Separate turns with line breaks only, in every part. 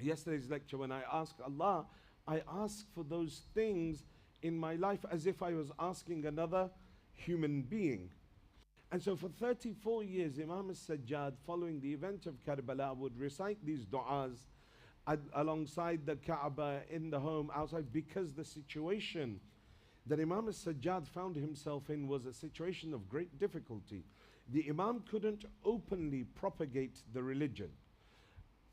yesterday's lecture, when I ask Allah, I ask for those things in my life as if I was asking another human being. And so for 34 years, Imam al-Sajjad, following the event of Karbala, would recite these du'as alongside the Kaaba, in the home, outside, because the situation that Imam al-Sajjad found himself in was a situation of great difficulty. The Imam couldn't openly propagate the religion.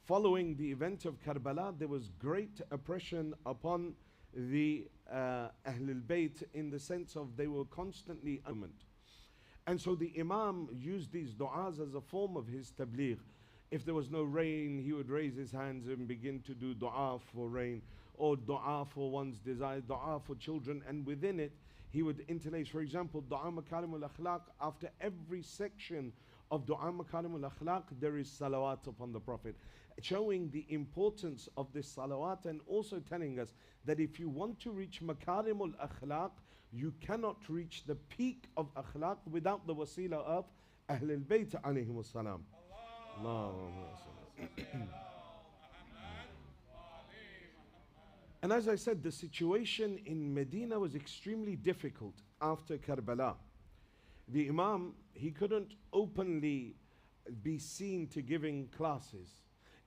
Following the event of Karbala, there was great oppression upon the Ahlul Bayt, in the sense of they were constantly argument. And so the Imam used these du'as as a form of his tabligh. If there was no rain, he would raise his hands and begin to do du'a for rain, or du'a for one's desire, du'a for children, and within it, he would interlace, for example, du'a makarimul akhlaq. After every section of du'a makarimul akhlaq, there is salawat upon the Prophet, showing the importance of this salawat, and also telling us that if you want to reach makarimul akhlaq, you cannot reach the peak of akhlaq without the wasila of Ahlul Bayt alayhimus salam. And as I said, the situation in Medina was extremely difficult after Karbala. The Imam, he couldn't openly be seen to giving classes.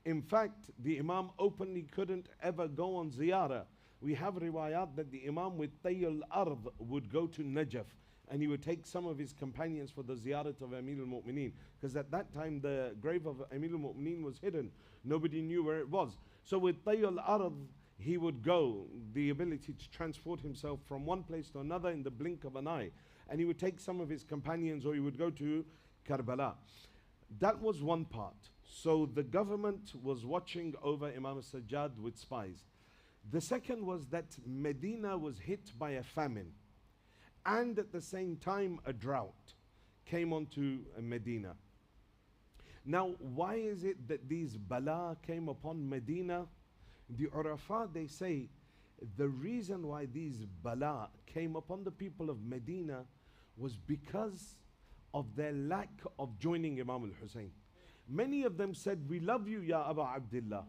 In fact, the Imam openly couldn't ever go on ziyarah. We have riwayat that the Imam with Tayyul Ard would go to Najaf, and he would take some of his companions for the ziyarat of Amir al-Mu'mineen, because at that time the grave of Amir al-Mu'mineen was hidden. Nobody knew where it was. So with Tayyul Ard, he would go, the ability to transport himself from one place to another in the blink of an eye. And he would take some of his companions, or he would go to Karbala. That was one part. So the government was watching over Imam al-Sajjad with spies. The second was that Medina was hit by a famine, and at the same time a drought came onto Medina. Now, why is it that these bala came upon Medina? The Urafa, they say, the reason why these bala came upon the people of Medina was because of their lack of joining Imam al-Hussein. Many of them said, we love you, Ya Aba Abdullah.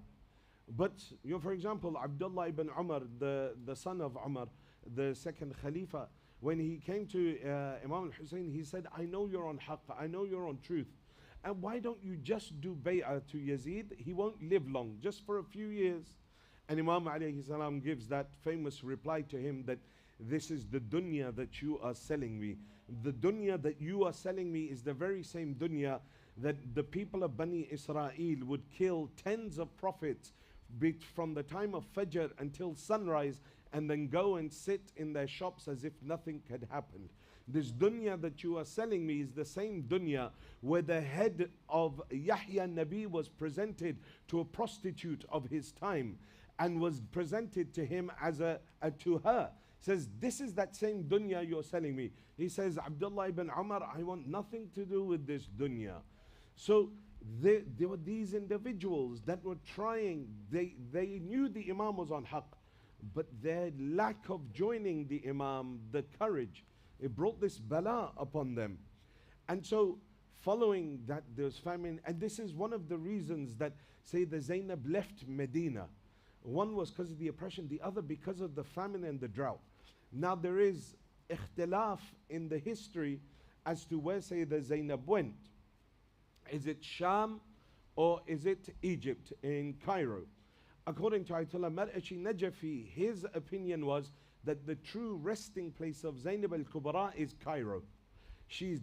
But, you know, for example, Abdullah ibn Umar, the son of Umar, the second Khalifa, when he came to Imam al-Hussein, he said, I know you're on haqq, I know you're on truth. And why don't you just do bay'ah to Yazid? He won't live long, just for a few years. And Imam alayhi salam gives that famous reply to him that this is the dunya that you are selling me. The dunya that you are selling me is the very same dunya that the people of Bani Israel would kill tens of prophets from the time of Fajr until sunrise, and then go and sit in their shops as if nothing had happened. This dunya that you are selling me is the same dunya where the head of Yahya Nabi was presented to a prostitute of his time, and was presented to him as to her. Says, this is that same dunya you're selling me. He says, Abdullah ibn Umar, I want nothing to do with this dunya. So there were these individuals that were trying, they knew the Imam was on haqq, but their lack of joining the Imam, the courage, it brought this bala upon them. And so following that, there was famine, and this is one of the reasons that Sayyidah Zainab left Medina. One was because of the oppression, the other because of the famine and the drought. Now there is ikhtilaf in the history as to where Sayyidah Zainab went. Is it Sham or is it Egypt in Cairo? According to Ayatollah Mar'ashi Najafi, his opinion was that the true resting place of Zainab al-Kubra is Cairo.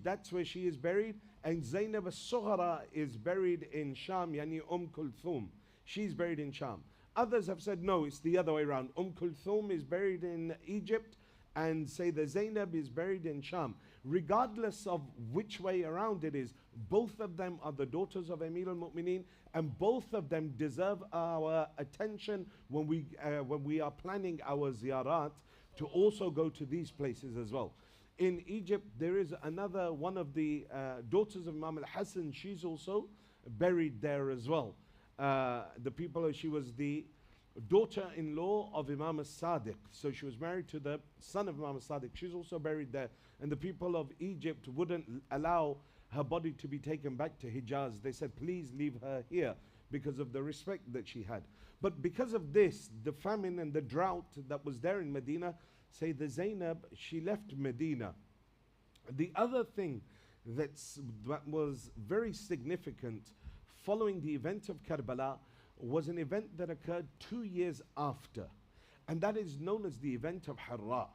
That's where she is buried, and Zainab al-Sughra is buried in Sham, yani Kulthum. She's buried in Sham. Others have said no, it's the other way around. Kulthum is buried in Egypt, and say the Zainab is buried in Sham. Regardless of which way around it is, both of them are the daughters of Amir al-Mu'mineen, and both of them deserve our attention when we are planning our ziyarat, to also go to these places as well. In Egypt, there is another one of the daughters of Imam al-Hassan. She's also buried there as well. She was the daughter-in-law of Imam al-Sadiq. So she was married to the son of Imam al-Sadiq. She's also buried there. And the people of Egypt wouldn't allow her body to be taken back to Hijaz. They said, please leave her here, because of the respect that she had. But because of this, the famine and the drought that was there in Medina, Sayyidah Zainab, she left Medina. The other thing that was very significant following the event of Karbala was an event that occurred 2 years after, and that is known as the event of Harra.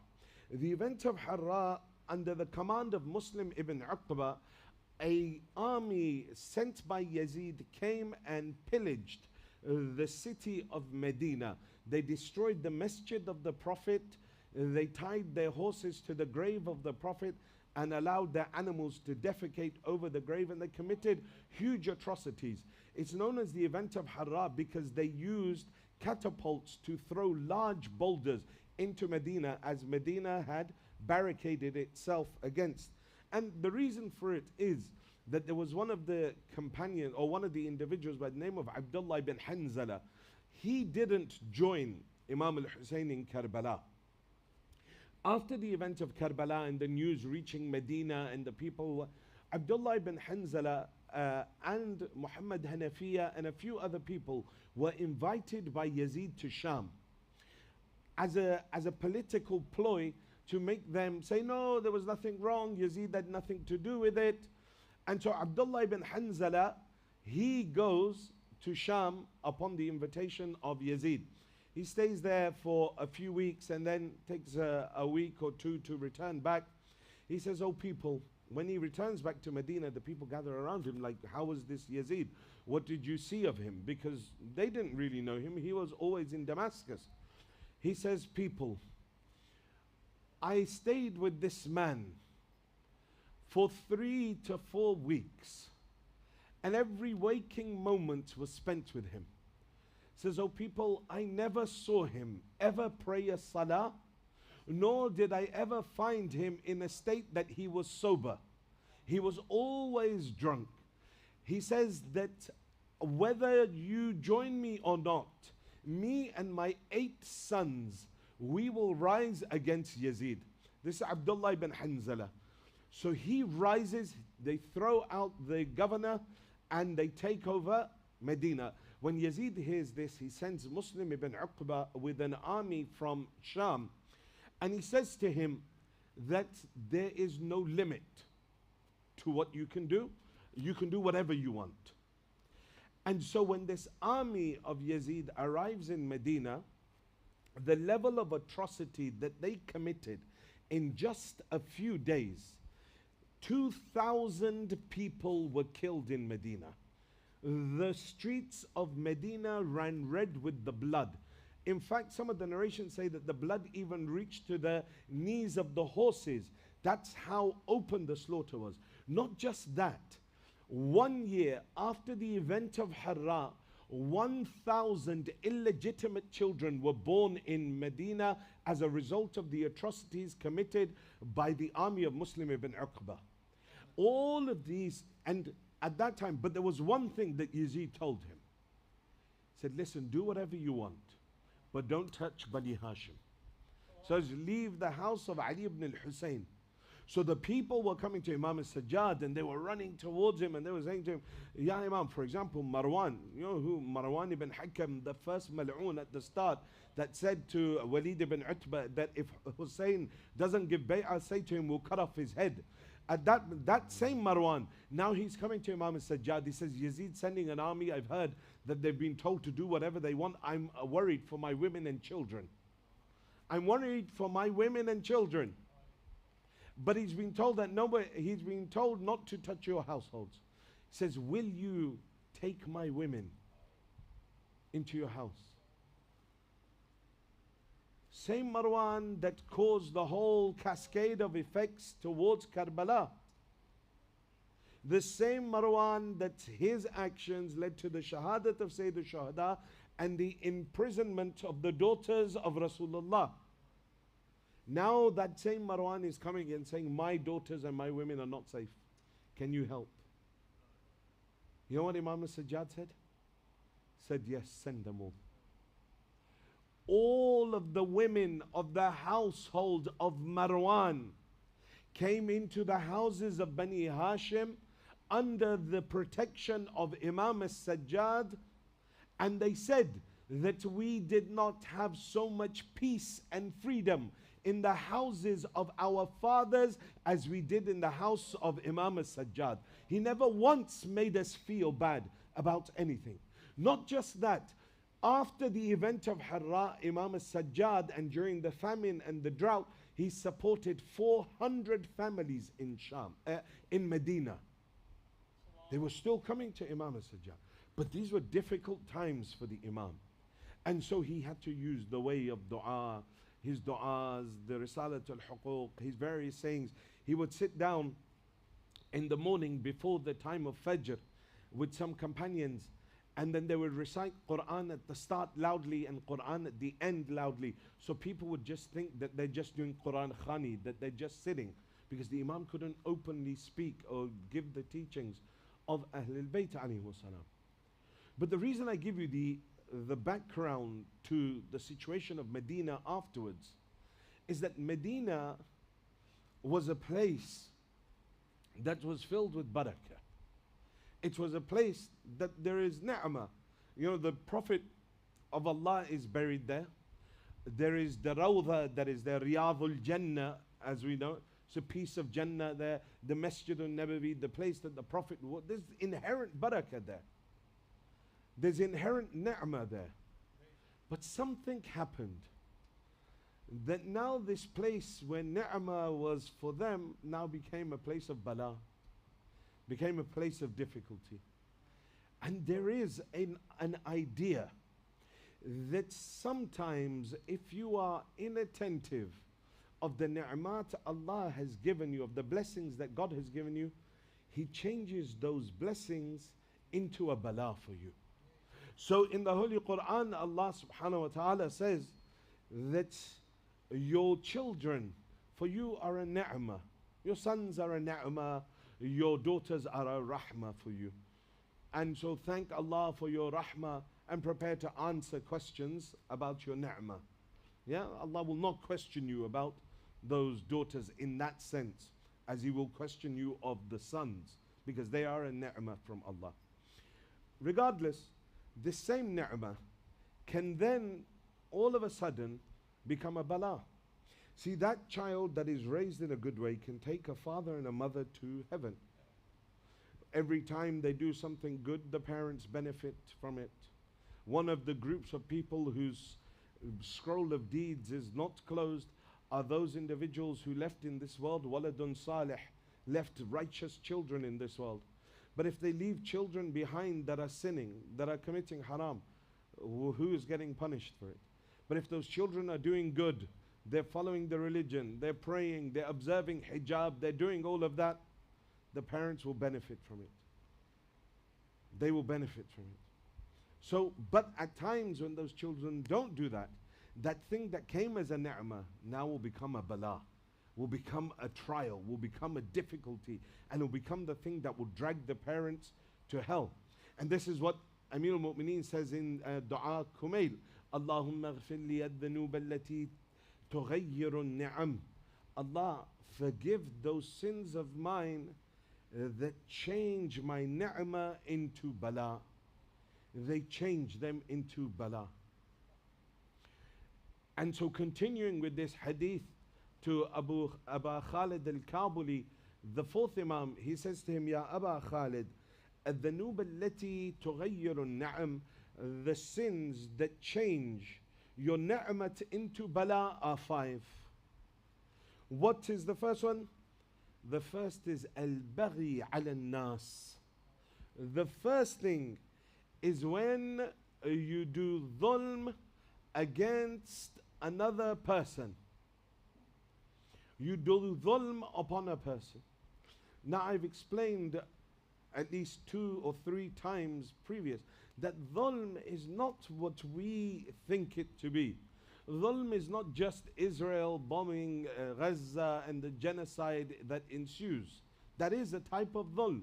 The event of Harra, under the command of Muslim ibn Uqba, an army sent by Yazid came and pillaged the city of Medina. They destroyed the masjid of the Prophet, they tied their horses to the grave of the Prophet and allowed their animals to defecate over the grave, and they committed huge atrocities. It's known as the event of Harra because they used catapults to throw large boulders into Medina, as Medina had barricaded itself against. And the reason for it is that there was one of the companions, or one of the individuals by the name of Abdullah ibn Hanzala. He didn't join Imam al-Hussein in Karbala. After the event of Karbala and the news reaching Medina and the people, Abdullah ibn Hanzala and Muhammad Hanafiya and a few other people were invited by Yazid to Sham as a political ploy to make them say, no, there was nothing wrong, Yazid had nothing to do with it. And so Abdullah ibn Hanzala, he goes to Sham upon the invitation of Yazid. He stays there for a few weeks and then takes a week or two to return back. He says, oh people, when he returns back to Medina, the people gather around him like, how was this Yazid? What did you see of him? Because they didn't really know him. He was always in Damascus. He says, people, I stayed with this man for 3 to 4 weeks, and every waking moment was spent with him. Says, oh people, I never saw him ever pray a salah, nor did I ever find him in a state that he was sober. He was always drunk. He says that whether you join me or not, me and my 8 sons, we will rise against Yazid. This is Abdullah ibn Hanzala. So he rises, they throw out the governor and they take over Medina. When Yazid hears this, he sends Muslim ibn Uqba with an army from Sham, and he says to him that there is no limit to what you can do. You can do whatever you want. And so when this army of Yazid arrives in Medina, the level of atrocity that they committed in just a few days, 2,000 people were killed in Medina. The streets of Medina ran red with the blood. In fact, some of the narrations say that the blood even reached to the knees of the horses. That's how open the slaughter was. Not just that, 1 year after the event of Harra, 1,000 illegitimate children were born in Medina as a result of the atrocities committed by the army of Muslim ibn Uqba. All of these, and at that time, but there was one thing that Yazid told him. He said, listen, do whatever you want, but don't touch Bani Hashim. So leave the house of Ali ibn al-Hussein. So the people were coming to Imam al-Sajjad and they were running towards him and they were saying to him, Ya Imam, for example, Marwan, you know who, Marwan ibn Hakam, the first mal'oon at the start, that said to Walid ibn Utbah that if Hussein doesn't give bay'ah, say to him, we'll cut off his head. At that same Marwan, now he's coming to Imam al-Sajjad. He says, Yazid sending an army. I've heard that they've been told to do whatever they want. I'm worried for my women and children. I'm worried for my women and children. But he's been told that he's been told not to touch your households. He says, will you take my women into your house? Same Marwan that caused the whole cascade of effects towards Karbala. The same Marwan that his actions led to the shahadat of Sayyid al-Shuhada and the imprisonment of the daughters of Rasulullah. Now that same Marwan is coming and saying, my daughters and my women are not safe. Can you help? You know what Imam al-Sajjad said? Said, yes, send them all. All of the women of the household of Marwan came into the houses of Bani Hashim under the protection of Imam al-Sajjad And they said that we did not have so much peace and freedom in the houses of our fathers as we did in the house of Imam al-Sajjad. He never once made us feel bad about anything. Not just that, after the event of Harra, Imam al-Sajjad, and during the famine and the drought, he supported 400 families in in Medina. They were still coming to Imam al-Sajjad. But these were difficult times for the Imam. And so he had to use the way of dua, his du'as, the Risalat al-Huquq, his various sayings. He would sit down in the morning before the time of Fajr with some companions, and then they would recite Quran at the start loudly and Quran at the end loudly. So people would just think that they're just doing Quran Khani, that they're just sitting, because the Imam couldn't openly speak or give the teachings of Ahlul Bayt alayhimus salam. But the reason I give you the background to the situation of Medina afterwards is that Medina was a place that was filled with barakah. It was a place that there is ni'mah. You know, the Prophet of Allah is buried there. There is the Rawda that is there, Riyadul Jannah, as we know. It's a piece of Jannah there. The Masjid al-Nabawi, the place that the Prophet was. There's inherent barakah there. There's inherent ni'mah there. But something happened that now this place where ni'mah was for them now became a place of bala, became a place of difficulty. And there is an idea that sometimes if you are inattentive of the ni'mat Allah has given you, of the blessings that God has given you, He changes those blessings into a bala for you. So in the Holy Quran, Allah subhanahu wa ta'ala says that your children for you are a ni'mah. Your sons are a ni'mah. Your daughters are a rahmah for you. And so thank Allah for your rahmah and prepare to answer questions about your ni'mah. Yeah, Allah will not question you about those daughters in that sense, as He will question you of the sons, because they are a ni'mah from Allah. Regardless, this same ni'mah can then all of a sudden become a bala. See, that child that is raised in a good way can take a father and a mother to heaven. Every time they do something good, the parents benefit from it. One of the groups of people whose scroll of deeds is not closed are those individuals who left in this world, waladun salih, left righteous children in this world. But if they leave children behind that are sinning, that are committing haram, who is getting punished for it? But if those children are doing good, they're following the religion, they're praying, they're observing hijab, they're doing all of that, the parents will benefit from it. They will benefit from it. So, but at times when those children don't do that, that thing that came as a ni'mah now will become a bala, will become a trial, will become a difficulty, and will become the thing that will drag the parents to hell. And this is what Amir al-Mu'mineen says in Dua Kumail, Allahumma ghfir li ad-dhunub allati tughayyiru an-ni'am. Allah, forgive those sins of mine that change my ni'mah into bala. They change them into bala. And so continuing with this hadith to Abu Khalid al-Kabuli, the fourth Imam, he says to him, Ya Aba Khalid, الذنوب التي تغير النعم, the sins that change your ni'mat into bala are 5. What is the first one? The first is al-baghi ala nas. The first thing is when you do dhulm against another person. You do dhulm upon a person. Now I've explained at least 2 or 3 times previous that dhulm is not what we think it to be. Dhulm is not just Israel bombing Gaza and the genocide that ensues. That is a type of dhulm.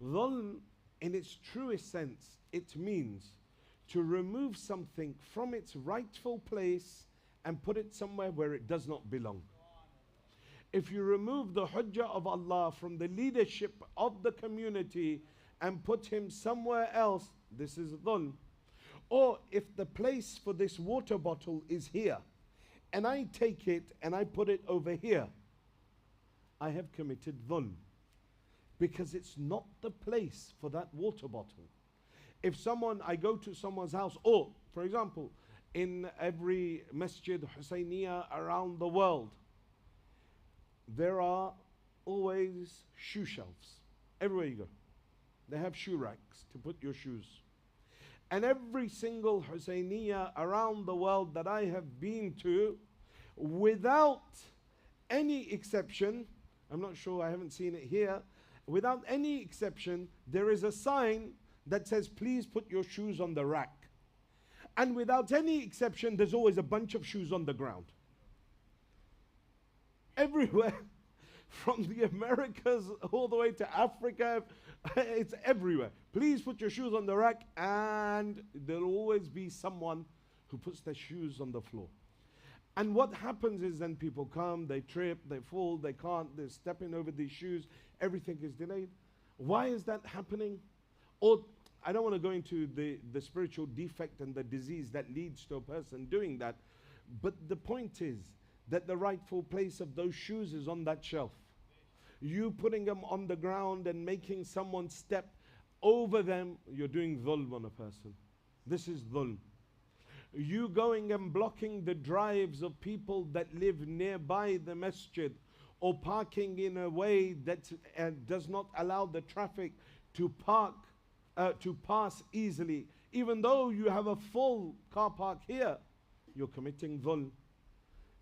Dhulm, in its truest sense, it means to remove something from its rightful place and put it somewhere where it does not belong. If you remove the Hujjah of Allah from the leadership of the community and put him somewhere else, this is dhulm. Or if the place for this water bottle is here, and I take it and I put it over here, I have committed dhulm. Because it's not the place for that water bottle. If I go to someone's house, or for example, in every Masjid Husayniya around the world, there are always shoe shelves. Everywhere you go, they have shoe racks to put your shoes. And every single Husayniya around the world that I have been to, without any exception, I'm not sure, I haven't seen it here, without any exception, there is a sign that says, please put your shoes on the rack. And without any exception, there's always a bunch of shoes on the ground. Everywhere, from the Americas all the way to Africa, it's everywhere. Please put your shoes on the rack, and there'll always be someone who puts their shoes on the floor. And what happens is then people come, they trip, they fall, they can't, they're stepping over these shoes, everything is delayed. Why is that happening? Or I don't want to go into the spiritual defect and the disease that leads to a person doing that, but the point is that the rightful place of those shoes is on that shelf. You putting them on the ground and making someone step over them, you're doing dhulm on a person. This is dhulm. You going and blocking the drives of people that live nearby the masjid, or parking in a way that does not allow the traffic to pass easily, even though you have a full car park here, you're committing dhulm,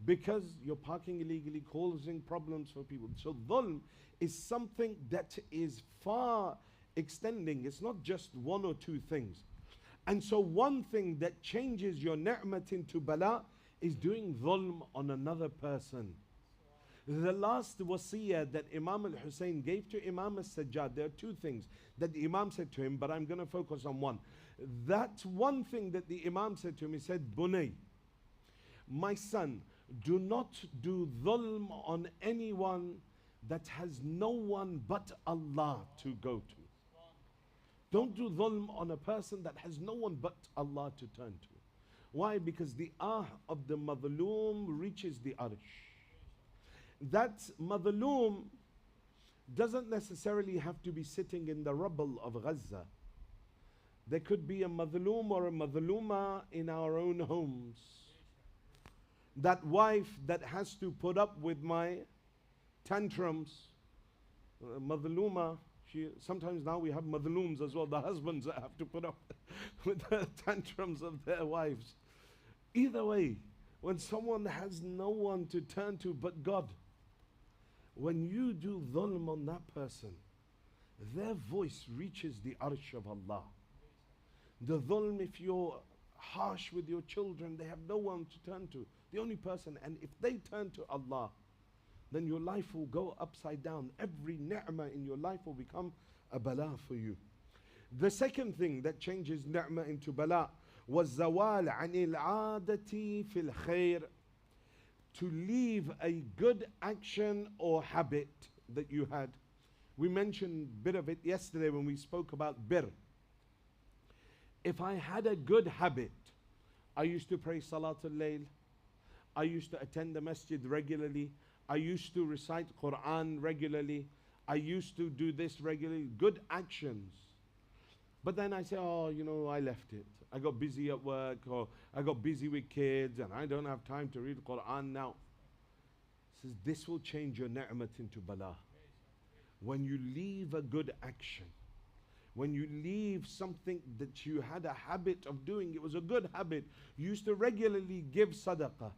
because you're parking illegally, causing problems for people. So dhulm is something that is far extending. It's not just one or two things. And so one thing that changes your ni'mat into bala is doing dhulm on another person. The last wasiyah that Imam al-Hussein gave to Imam al-Sajjad, there are two things that the Imam said to him, but I'm going to focus on one. That one thing that the Imam said to him, he said, Bunay, my son, do not do dhulm on anyone that has no one but Allah to go to. Don't do dhulm on a person that has no one but Allah to turn to. Why? Because the of the madhloom reaches the arsh. That madhloom doesn't necessarily have to be sitting in the rubble of Gaza. There could be a madhloom or a madhlooma in our own homes. That wife that has to put up with my tantrums, madhlooma. Sometimes now we have madhlooms as well, the husbands that have to put up with the tantrums of their wives. Either way, when someone has no one to turn to but God, when you do dhulm on that person, their voice reaches the arsh of Allah. The dhulm, if you're harsh with your children, they have no one to turn to. The only person, and if they turn to Allah, then your life will go upside down. Every ni'mah in your life will become a bala for you. The second thing that changes ni'mah into bala was zawal anil adati fil khair, to leave a good action or habit that you had. We mentioned a bit of it yesterday when we spoke about bir. If I had a good habit, I used to pray Salatul Layl, I used to attend the masjid regularly, I used to recite Quran regularly, I used to do this regularly, good actions. But then I say, oh, you know, I left it. I got busy at work, or I got busy with kids, and I don't have time to read Quran now. Says this will change your ni'mat into bala. When you leave a good action, when you leave something that you had a habit of doing, it was a good habit. You used to regularly give sadaqah.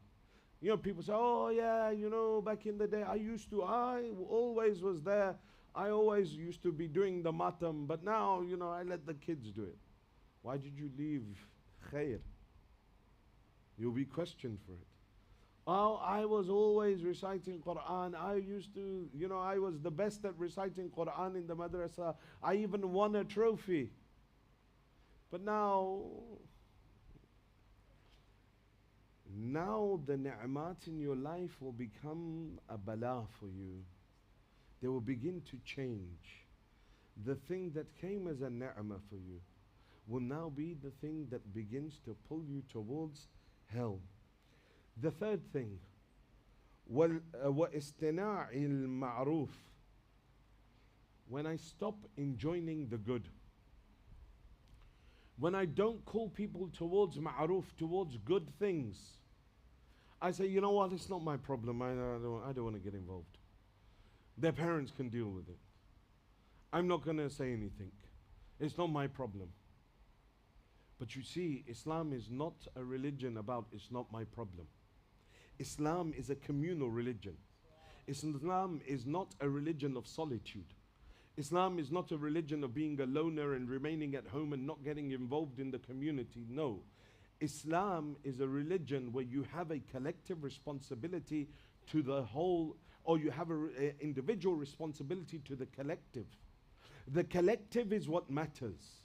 You know, people say, oh yeah, you know, back in the day, I always was there. I always used to be doing the matam, but now, you know, I let the kids do it. Why did you leave khair? You'll be questioned for it. Oh, I was always reciting Quran. I used to, you know, I was the best at reciting Quran in the madrasa. I even won a trophy. But now the ni'mat in your life will become a bala for you. They will begin to change. The thing that came as a ni'mah for you will now be the thing that begins to pull you towards hell. The third thing, وَإِسْتِنَاعِ الْمَعْرُوفِ. When I stop enjoining the good, when I don't call people towards ma'ruf, towards good things, I say, you know what, it's not my problem, I don't want to get involved. Their parents can deal with it. I'm not going to say anything. It's not my problem. But you see, Islam is not a religion about it's not my problem. Islam is a communal religion. Islam is not a religion of solitude. Islam is not a religion of being a loner and remaining at home and not getting involved in the community. No. Islam is a religion where you have a collective responsibility to the whole, or you have an individual responsibility to the collective. The collective is what matters.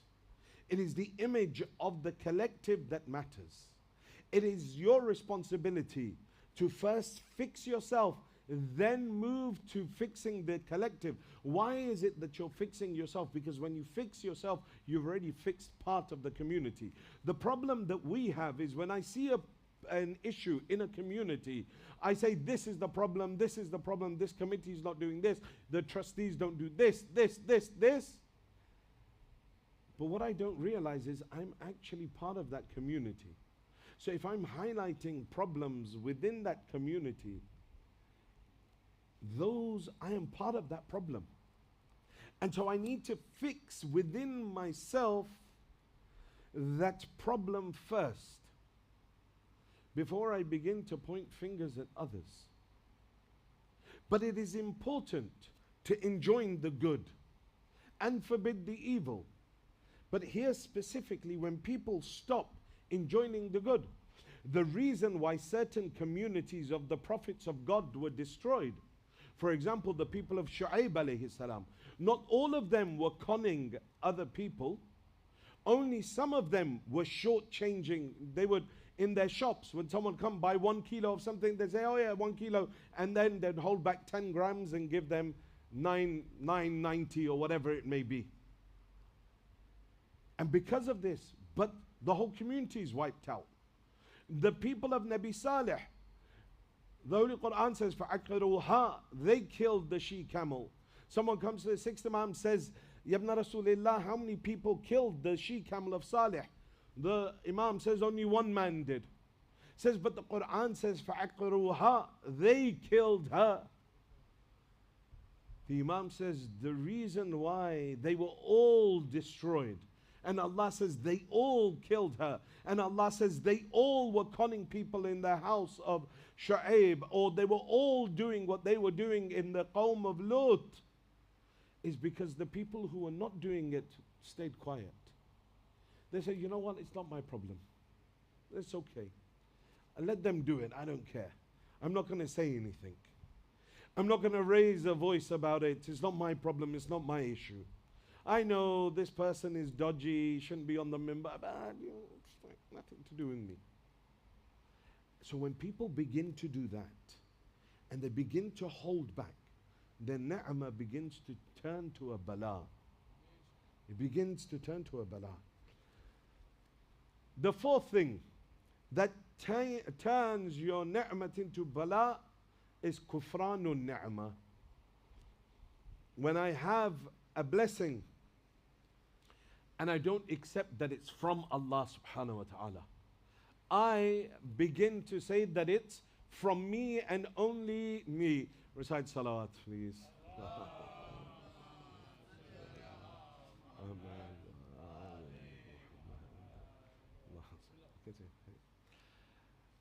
It is the image of the collective that matters. It is your responsibility to first fix yourself, then move to fixing the collective. Why is it that you're fixing yourself? Because when you fix yourself, you've already fixed part of the community. The problem that we have is when I see an issue in a community, I say, this is the problem, this is the problem, this committee is not doing this, the trustees don't do this. But what I don't realize is I'm actually part of that community. So if I'm highlighting problems within that community, I am part of that problem. And so I need to fix within myself that problem first before I begin to point fingers at others. But it is important to enjoin the good and forbid the evil. But here specifically, when people stop enjoining the good, the reason why certain communities of the prophets of God were destroyed, for example, the people of Shu'aib alayhi salam, not all of them were conning other people. Only some of them were shortchanging. They would, in their shops, when someone come buy 1 kilo of something, they say, oh yeah, 1 kilo, and then they'd hold back 10 grams and give them 9.90 or whatever it may be. And because of this, but the whole community is wiped out. The people of Nabi Saleh, the Holy Quran says, فَعَقَرُوهَا, they killed the she-camel. Someone comes to the sixth Imam, says, Ya ibn Rasulillah, how many people killed the she-camel of Saleh? The Imam says, only one man did. Says, but the Quran says, فَعَقَرُوهَا, they killed her. The Imam says, the reason why they were all destroyed, and Allah says they all killed her, and Allah says they all were conning people in the house of Shu'aib, or they were all doing what they were doing in the Qawm of Lut, is because the people who were not doing it stayed quiet. They say, you know what, it's not my problem. It's okay. Let them do it, I don't care. I'm not going to say anything. I'm not going to raise a voice about it. It's not my problem, it's not my issue. I know this person is dodgy, shouldn't be on the minbar, but it's like nothing to do with me. So when people begin to do that, and they begin to hold back, then ni'mah begins to turn to a bala. It begins to turn to a bala. The fourth thing that turns your ni'mat into bala is kufranun ni'mah. When I have a blessing and I don't accept that it's from Allah subhanahu wa ta'ala, I begin to say that it's from me and only me. Recite salawat, please.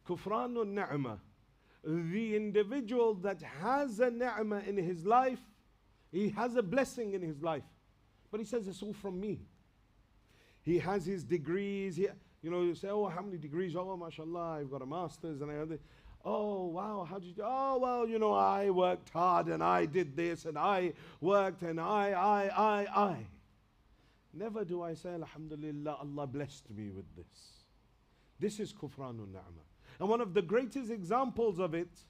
Kufranun ni'mah. The individual that has a ni'mah in his life, he has a blessing in his life, but he says it's all from me. He has his degrees. You say, oh, how many degrees? Oh, mashallah, I've got a master's and I have this. Oh, wow, how did you do? Oh, well, I worked hard and I did this and I worked and I. Never do I say, alhamdulillah, Allah blessed me with this. This is kufranun ni'mah. And one of the greatest examples of it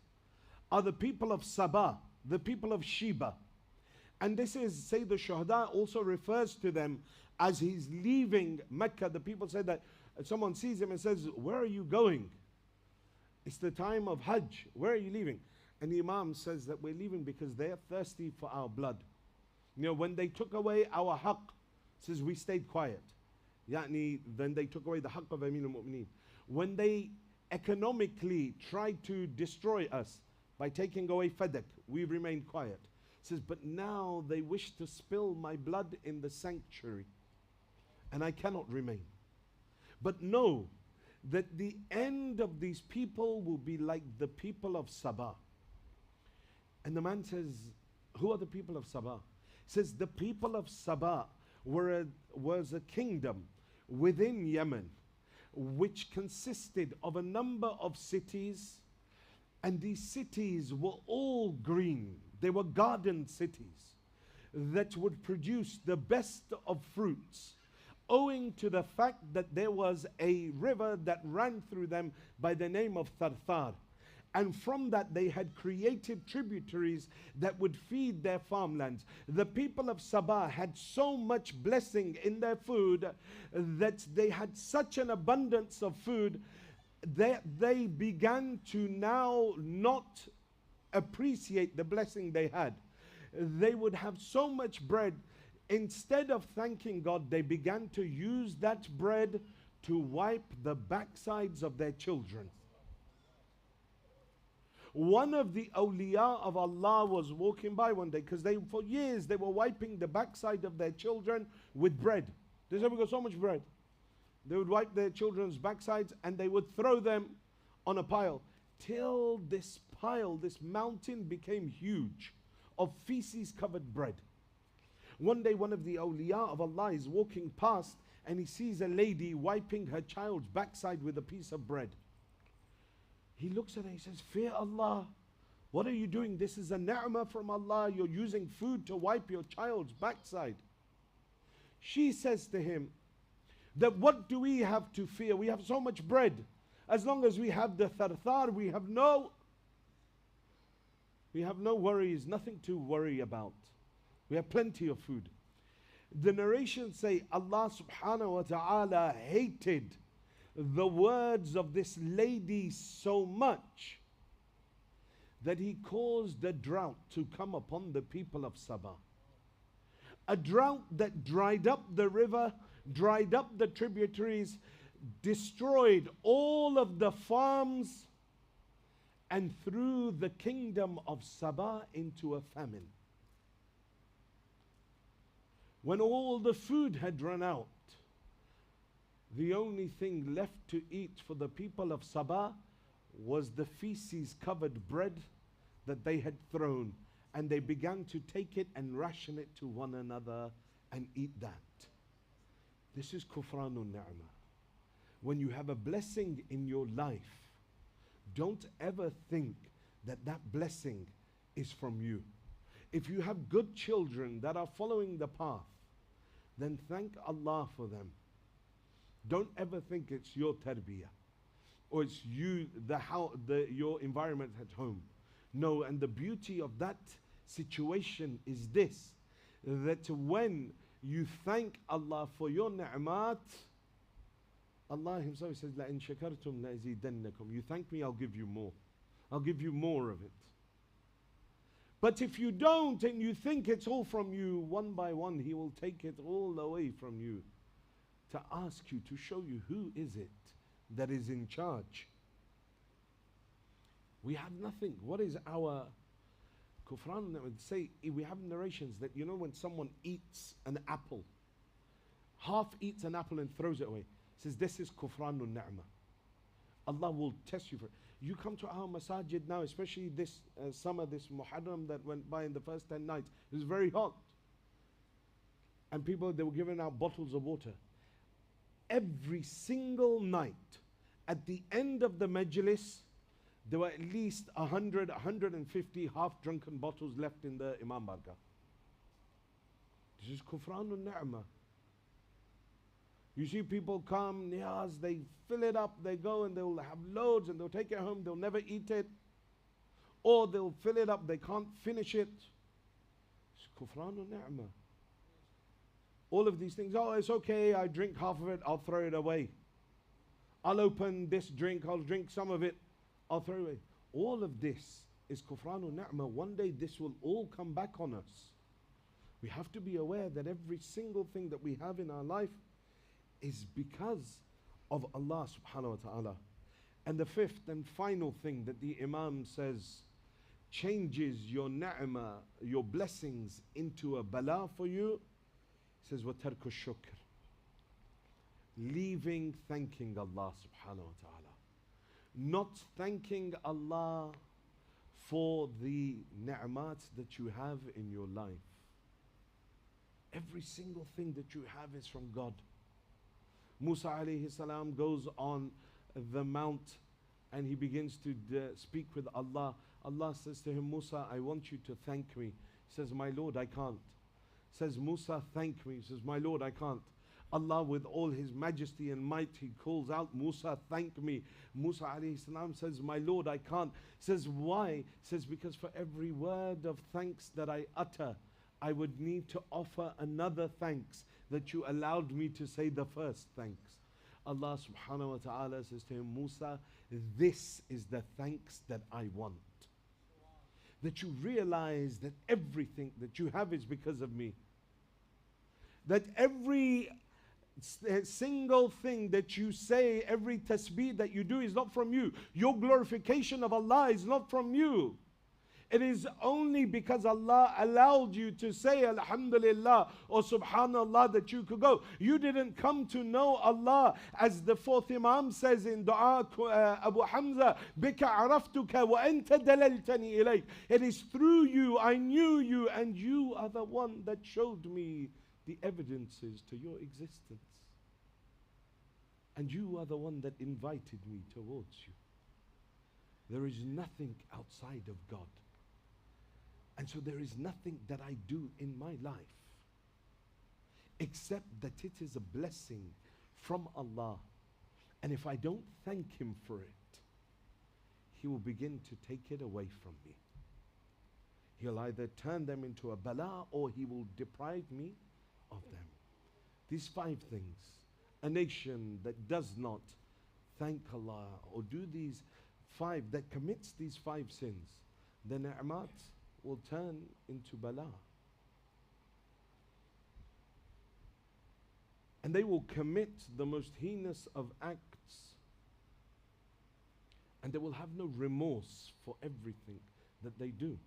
are the people of Sabah, the people of Sheba. And this is, say, the Shuhada also refers to them As he's leaving Mecca, the people said that someone sees him and says, where are you going? It's the time of Hajj. Where are you leaving? And the Imam says that we're leaving because they're thirsty for our blood. You know, when they took away our haqq, says we stayed quiet. Yani, then they took away the haqq of Amir al-Mu'mineen. When they economically tried to destroy us by taking away Fadak, we remained quiet. Says, but now they wish to spill my blood in the sanctuary, and I cannot remain. But know that the end of these people will be like the people of Sabah. And the man says, who are the people of Sabah? He says, the people of Sabah was a kingdom within Yemen, which consisted of a number of cities, and these cities were all green. They were garden cities that would produce the best of fruits, owing to the fact that there was a river that ran through them by the name of Tharthar. And from that they had created tributaries that would feed their farmlands. The people of Sabah had so much blessing in their food that they had such an abundance of food that they began to now not appreciate the blessing they had. They would have so much bread. Instead of thanking God, they began to use that bread to wipe the backsides of their children. One of the awliya of Allah was walking by one day, because for years they were wiping the backside of their children with bread. They said, we got so much bread. They would wipe their children's backsides and they would throw them on a pile, till this pile, this mountain, became huge of feces covered bread. One day one of the awliya of Allah is walking past and he sees a lady wiping her child's backside with a piece of bread. He looks at her and he says, fear Allah. What are you doing? This is a ni'mah from Allah. You're using food to wipe your child's backside. She says to him that what do we have to fear? We have so much bread. As long as we have the tharthar, we have no worries, nothing to worry about. We have plenty of food. The narrations say Allah subhanahu wa ta'ala hated the words of this lady so much that he caused a drought to come upon the people of Sabah. A drought that dried up the river, dried up the tributaries, destroyed all of the farms, and threw the kingdom of Sabah into a famine. When all the food had run out, the only thing left to eat for the people of Sabah was the feces covered bread that they had thrown, and they began to take it and ration it to one another and eat that. This is kufranun ni'mah. When you have a blessing in your life, don't ever think that that blessing is from you. If you have good children that are following the path, then thank Allah for them. Don't ever think it's your tarbiyah or it's you, your environment at home. No, and the beauty of that situation is this, that when you thank Allah for your ni'mat, Allah Himself says, لَإِن شَكَرْتُمْ لَأَزِيدَنَّكُمْ. You thank me, I'll give you more. I'll give you more of it. But if you don't and you think it's all from you, one by one He will take it all away from you to ask you, to show you who is it that is in charge. We have nothing. What is our kufran? That would say, we have narrations that, you know, when someone eats an apple, half eats an apple and throws it away, says this is kufranun ni'mah. Allah will test you for it. You come to our masajid now, especially this summer, this Muharram that went by in the first 10 nights. It was very hot. And people, they were giving out bottles of water. Every single night, at the end of the majlis, there were at least 100, 150 half-drunken bottles left in the Imam Barga. This is kufranun ni'mah. You see people come, niyaz, they fill it up, they go and they'll have loads and they'll take it home, they'll never eat it. Or they'll fill it up, they can't finish it. It's kufranun ni'mah. All of these things. Oh, it's okay, I drink half of it, I'll throw it away. I'll open this drink, I'll drink some of it, I'll throw it away. All of this is kufranu ni'mah. One day this will all come back on us. We have to be aware that every single thing that we have in our life is because of Allah subhanahu wa ta'ala. And the fifth and final thing that the Imam says changes your ni'mah, your blessings into a bala for you, he says, وَتَرْكُ الشُّكْرِ, leaving thanking Allah subhanahu wa ta'ala. Not thanking Allah for the ni'mat that you have in your life. Every single thing that you have is from God. Musa alayhi salam goes on the mount and he begins to speak with Allah. Allah says to him, Musa, I want you to thank me. He says, my Lord, I can't. Says, Musa, thank me. He says, my Lord, I can't. Allah, with all His majesty and might, He calls out, Musa, thank me. Musa alayhi salam says, my Lord, I can't. Says, why? Says, because for every word of thanks that I utter, I would need to offer another thanks that you allowed me to say the first thanks. Allah subhanahu wa ta'ala says to him, Musa, this is the thanks that I want. That you realize that everything that you have is because of me. That every single thing that you say, every tasbih that you do is not from you. Your glorification of Allah is not from you. It is only because Allah allowed you to say Alhamdulillah or Subhanallah that you could go. You didn't come to know Allah, as the fourth Imam says in Dua Abu Hamza, Bika araftuka wa anta dalaltani ilayk. It is through you I knew you, and you are the one that showed me the evidences to your existence. And you are the one that invited me towards you. There is nothing outside of God. And so there is nothing that I do in my life except that it is a blessing from Allah. And if I don't thank Him for it, He will begin to take it away from me. He'll either turn them into a bala or He will deprive me of them. These 5 things. A nation that does not thank Allah or do these 5, that commits these 5 sins, the ni'mat will turn into bala. And they will commit the most heinous of acts. And they will have no remorse for everything that they do.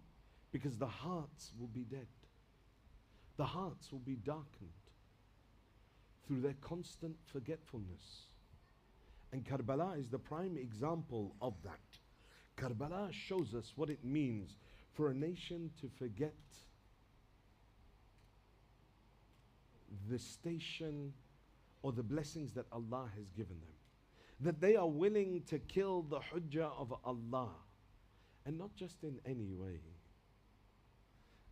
Because the hearts will be dead. The hearts will be darkened through their constant forgetfulness. And Karbala is the prime example of that. Karbala shows us what it means for a nation to forget the station or the blessings that Allah has given them. That they are willing to kill the hujjah of Allah. And not just in any way.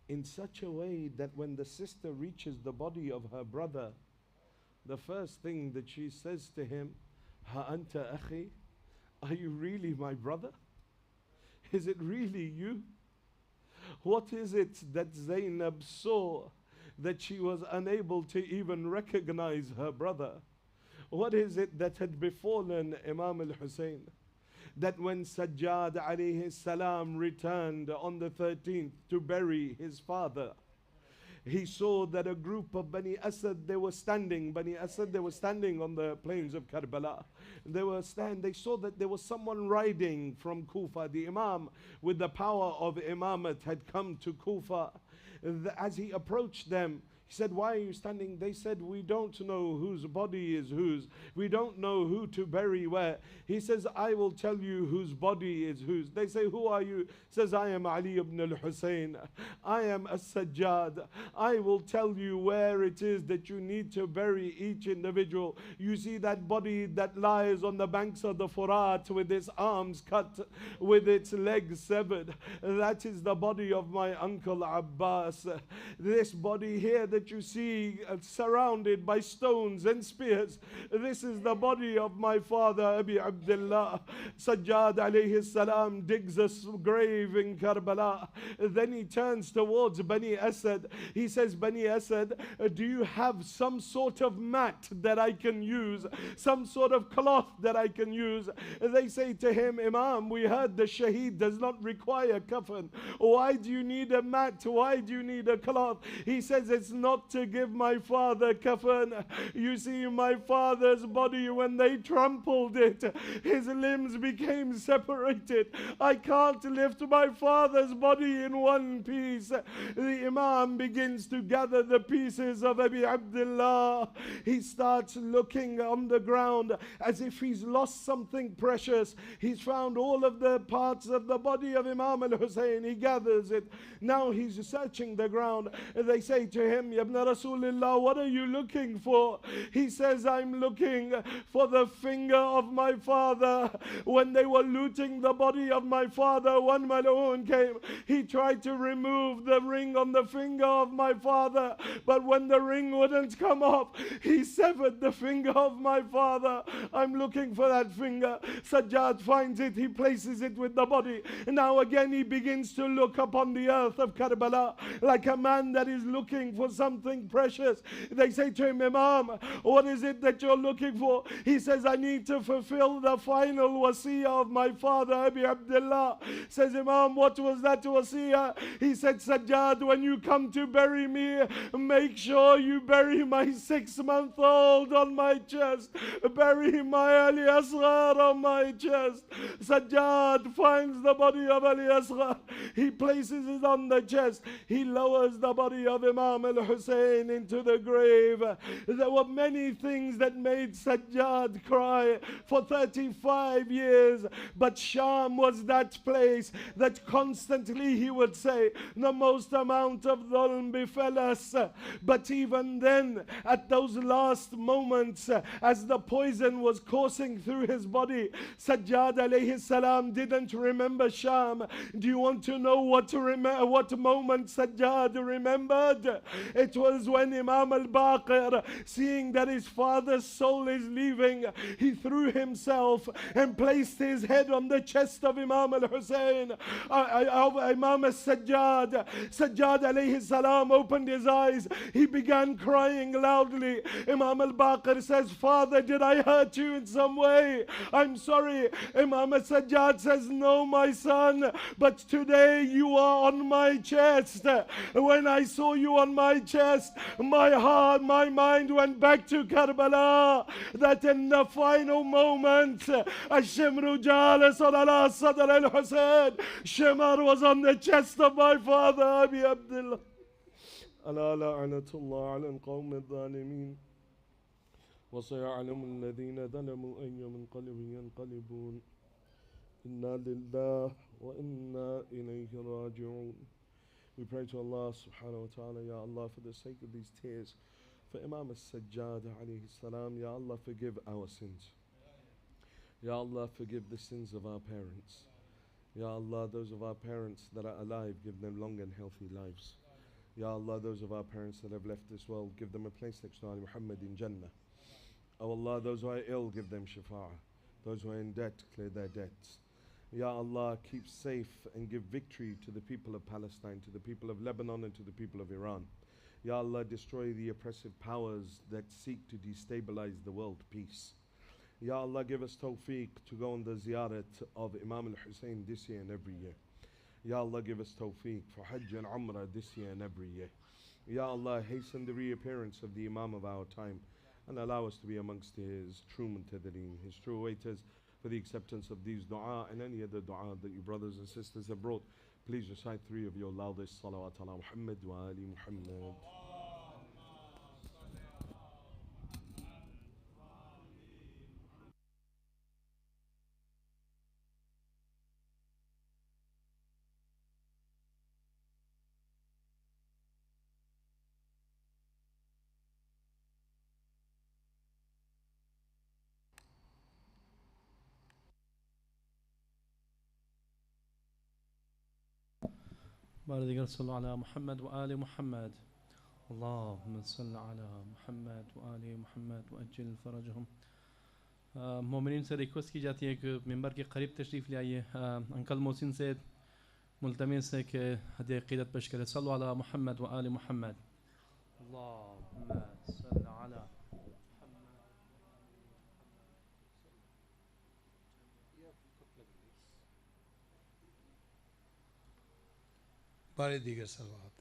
In such a way that when the sister reaches the body of her brother, the first thing that she says to him, Ha anta akhi, are you really my brother? Is it really you? What is it that Zainab saw that she was unable to even recognize her brother? What is it that had befallen Imam al-Hussein? That when Sajjad alayhi salam returned on the 13th to bury his father, he saw that a group of Bani Asad, they were standing on the plains of Karbala. They saw that there was someone riding from Kufa. The Imam, with the power of Imamat, had come to Kufa. As he approached them, he said, why are you standing? They said, we don't know whose body is whose. We don't know who to bury where. He says, I will tell you whose body is whose. They say, who are you? He says, I am Ali ibn al-Hussein. I am as-Sajjad. I will tell you where it is that you need to bury each individual. You see that body that lies on the banks of the Furat with its arms cut, with its legs severed. That is the body of my uncle Abbas. This body here, that you see surrounded by stones and spears, this is the body of my father, Abi Abdullah. Sajjad alayhi salam digs a grave in Karbala. Then he turns towards Bani Asad. He says, Bani Asad, do you have some sort of mat that I can use? Some sort of cloth that I can use? They say to him, Imam, we heard the shaheed does not require kafan. Why do you need a mat? Why do you need a cloth? He says, it's not to give my father kafan. You see, my father's body, when they trampled it, his limbs became separated. I can't lift my father's body in one piece. The Imam begins to gather the pieces of Abi Abdullah. He starts looking on the ground as if he's lost something precious. He's found all of the parts of the body of Imam al-Hussein. He gathers it. Now he's searching the ground. They say to him, Ya ibn Rasulullah, what are you looking for? He says, I'm looking for the finger of my father. When they were looting the body of my father, one Mal'oon came. He tried to remove the ring on the finger of my father, but when the ring wouldn't come off, he severed the finger of my father. I'm looking for that finger. Sajjad finds it. He places it with the body. Now again he begins to look upon the earth of Karbala like a man that is looking for something precious. They say to him, Imam, what is it that you're looking for? He says, I need to fulfill the final wasiyah of my father, Abi Abdullah. Says, Imam, what was that wasiyah? He said, Sajjad, when you come to bury me, make sure you bury my 6-month-old on my chest. Bury my Ali Asghar on my chest. Sajjad finds the body of Ali Asghar. He places it on the chest. He lowers the body of Imam al-Hussein into the grave. There were many things that made Sajjad cry for 35 years, but Sham was that place that constantly he would say, the most amount of dhulm befell us. But even then, at those last moments, as the poison was coursing through his body, Sajjad alayhi salam didn't remember Sham. Do you want to know what moment Sajjad remembered? It was when Imam al-Baqir, seeing that his father's soul is leaving, he threw himself and placed his head on the chest of Imam al-Hussein. Imam al-Sajjad, Sajjad alayhi salam opened his eyes. He began crying loudly. Imam al-Baqir says, Father, did I hurt you in some way? I'm sorry. Imam al-Sajjad says, no, my son, but today you are on my chest. When I saw you on my chest, my heart, my mind went back to Karbala. That in the final moment, Ash-Shimru jalis ala sadr al-Hussein. Shimar was on the chest of my father, Abi Abdullah. ألا لعنة الله على القوم الظالمين وسيعلم الذين ظلموا أي منقلب ينقلبون إنا لله وإنا إليه راجعون. We pray to Allah subhanahu wa ta'ala, Ya Allah, for the sake of these tears, for Imam al-Sajjad alayhi salam, Ya Allah, forgive our sins. Ya Allah, forgive the sins of our parents. Ya Allah, those of our parents that are alive, give them long and healthy lives. Ya Allah, those of our parents that have left this world, give them a place next to Ali Muhammad in Jannah. Oh Allah, those who are ill, give them shafa'ah. Those who are in debt, clear their debts. Ya Allah, keep safe and give victory to the people of Palestine, to the people of Lebanon and to the people of Iran. Ya Allah, destroy the oppressive powers that seek to destabilize the world. Peace. Ya Allah, give us tawfiq to go on the ziyarat of Imam al-Hussein this year and every year. Ya Allah, give us tawfiq for Hajj and Umrah this year and every year. Ya Allah, hasten the reappearance of the Imam of our time and allow us to be amongst his true muntadhireen, his true waiters, for the acceptance of these dua and any other dua that you brothers and sisters have brought. Please recite 3 of your loudest salawat ala Muhammad wa ali Muhammad.
بعد ذكر صلوا على محمد وآل محمد. अल्लाहुम्मा सल्लि अला मुहम्मद व आले मुहम्मद व अज्जिल फरजहुम। मोमिनीन से request की जाती है कि मेंबर के करीब तशरीफ़ ले आइए। अंकल मोहसिन से मुल्तमिस है कि हदिया क़ीदत पेश करें। सल्लु अला मुहम्मद व आले मुहम्मद। अल्लाहुम्मा सल्लि अला
बारे दीगर सलवात।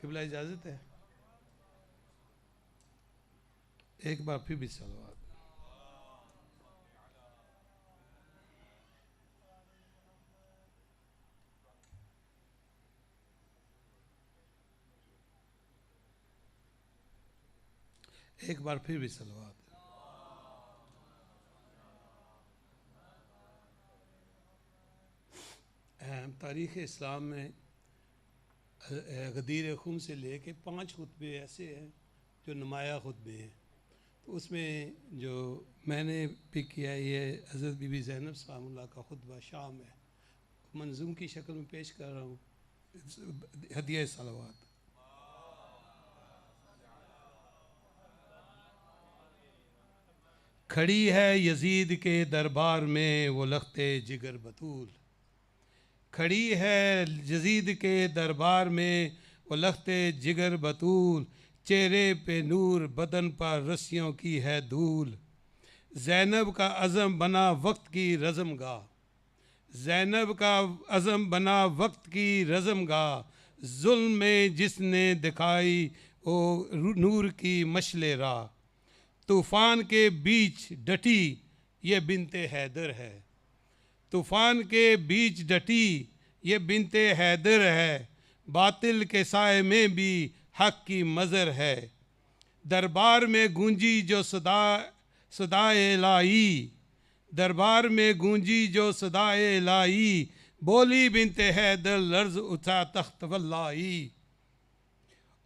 किबला इजाज़त है, एक बार फिर भी सलवात। एक बार फिर भी सलवात। तारीख़ इस्लाम में गदीर खुम से लेके 5 खुतबे ऐसे हैं जो नुमाया खुतबे हैं। तो उसमें जो मैंने पिक किया है ये हज़रत बीबी ज़ैनब सलामुल्लाह का खुतबा शाम है, मंजूम की शक्ल में पेश कर रहा हूँ। हदिया सलवात। खड़ी है यजीद के दरबार में वो लख्ते जिगर बतूल। खड़ी है यजीद के दरबार में वो लख्ते जिगर बतूल। चेहरे पे नूर, बदन पर रस्सियों की है धूल। ज़ैनब का अज़म बना वक्त की रज़मगाह। ज़ैनब का अज़म बना वक्त की रज़मगाह। ज़ुल्म में जिसने दिखाई वो नूर की मशले राह। तूफ़ान के बीच डटी ये बिनते हैदर है। तूफ़ान के बीच डटी ये बिनते हैदर है। बातिल के साए में भी हक की मज़र है। दरबार में गूंजी जो सदाए लाई। दरबार में गूंजी जो सदाए लाई। बोली बिनते हैदर लर्ज़ उठा तख्त वल्लाई।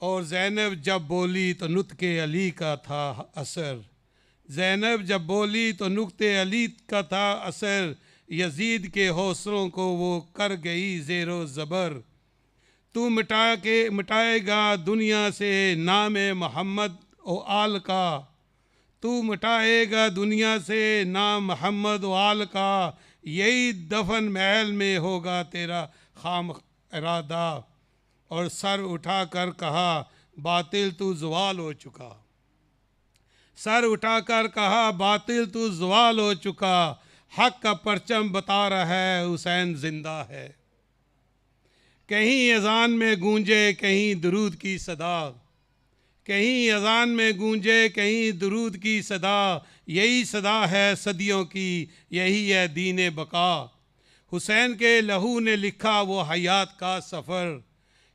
और ज़ैनब जब बोली तो नुत्के अली का था असर। ज़ैनब जब बोली तो नुक्ते अली का था असर। यजीद के हौसलों को वो कर गई ज़ेरो ज़बर। तू मिटाएगा दुनिया से नाम मोहम्मद ओ आल का। तू मिटाएगा दुनिया से नाम मोहम्मद ओ आल का। यही दफन महल में होगा तेरा खाम इरादा। और सर उठाकर कहा बातिल तू ज़वाल हो चुका। सर उठाकर कहा बातिल तू ज़वाल हो चुका। हक का परचम बता रहा है हुसैन जिंदा है। कहीं अज़ान में गूंजे कहीं दुरूद की सदा। कहीं अज़ान में गूंजे कहीं दुरूद की सदा। यही सदा है सदियों की, यही है दीन बका। हुसैन के लहू ने लिखा वो हयात का सफ़र।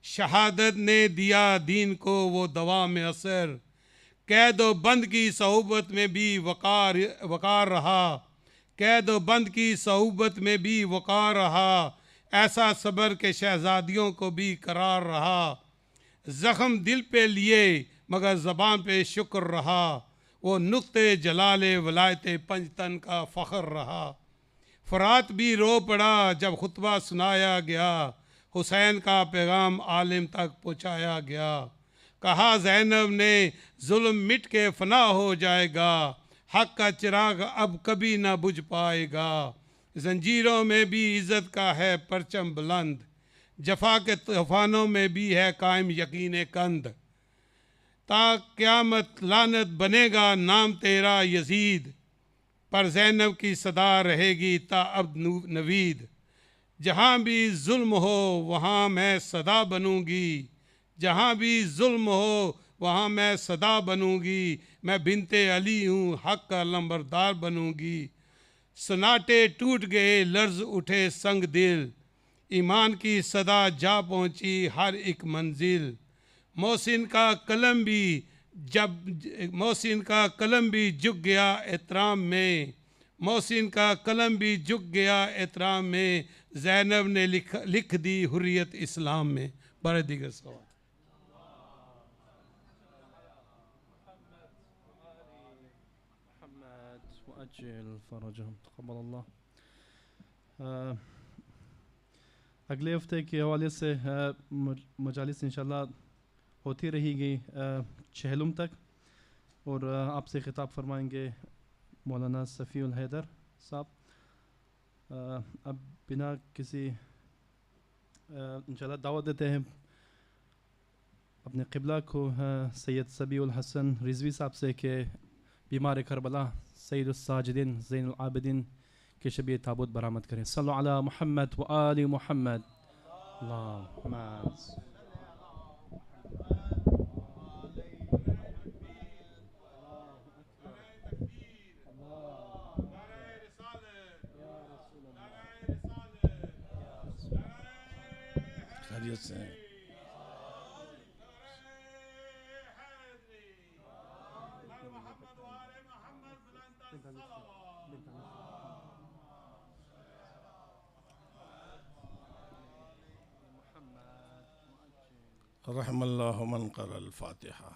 शहादत ने दिया दीन को वो दवा में असर। कैद व बंद की सहूबत में भी वकार रहा। कैद व बंद की सहूबत में भी वकार रहा। ऐसा सब्र के शहजादियों को भी करार रहा। ज़ख्म दिल पे लिए मगर ज़बान पे शुक्र रहा। वो नुक्ते जलाले वलायते पंजतन का फ़ख्र रहा। फ़रात भी रो पड़ा जब खुतबा सुनाया गया। हुसैन का पैगाम आलिम तक पहुँचाया गया। कहा ज़ैनब ने जुल्म मिट के फना हो जाएगा। हक का चिराग अब कभी ना बुझ पाएगा। जंजीरों में भी इज़्ज़त का है परचम बुलंद। जफा के तूफ़ानों में भी है कायम यकीन कंद। ता क़यामत लानत बनेगा नाम तेरा यजीद। पर ज़ैनब की सदा रहेगी ता अब नवीद। जहाँ भी जुल्म हो वहाँ मैं सदा बनूँगी। जहाँ भी जुल्म हो वहाँ मैं सदा बनूँगी। मैं बिनते अली हूँ हक का लंबरदार बनूँगी। सनाटे टूट गए लर्ज़ उठे संग दिल। ईमान की सदा जा पहुँची हर एक मंजिल। मोहसिन का कलम भी झुक गया एहतराम में। मोहसिन का कलम भी झुक गया एहतराम में। ज़ैनब ने लिख दी हुर्रियत इस्लाम में। बारह दीगर सवाल।
अगले हफ्ते के हवाले से मजालिस इंशाल्लाह होती रहेगी चहलुम तक। और आपसे ख़िताब फरमाएंगे मौलाना सफ़ीउल हैदर साहब। अब बिना किसी इंशाल्लाह दावत देते हैं अपने क़िबला को सैयद सबीउल हसन रिज़वी साहब से कि बीमार करबला सैयदुस साजिदीन ज़ैनुल आबिदीन के शबीह ताबूत बरामद करें। सल्लु अला मुहम्मद व आलि मुहम्मद। अल्लाहुम्मा
खैरियत से हैं? रहमल्लाहु मन क़रअल फ़ातिहा।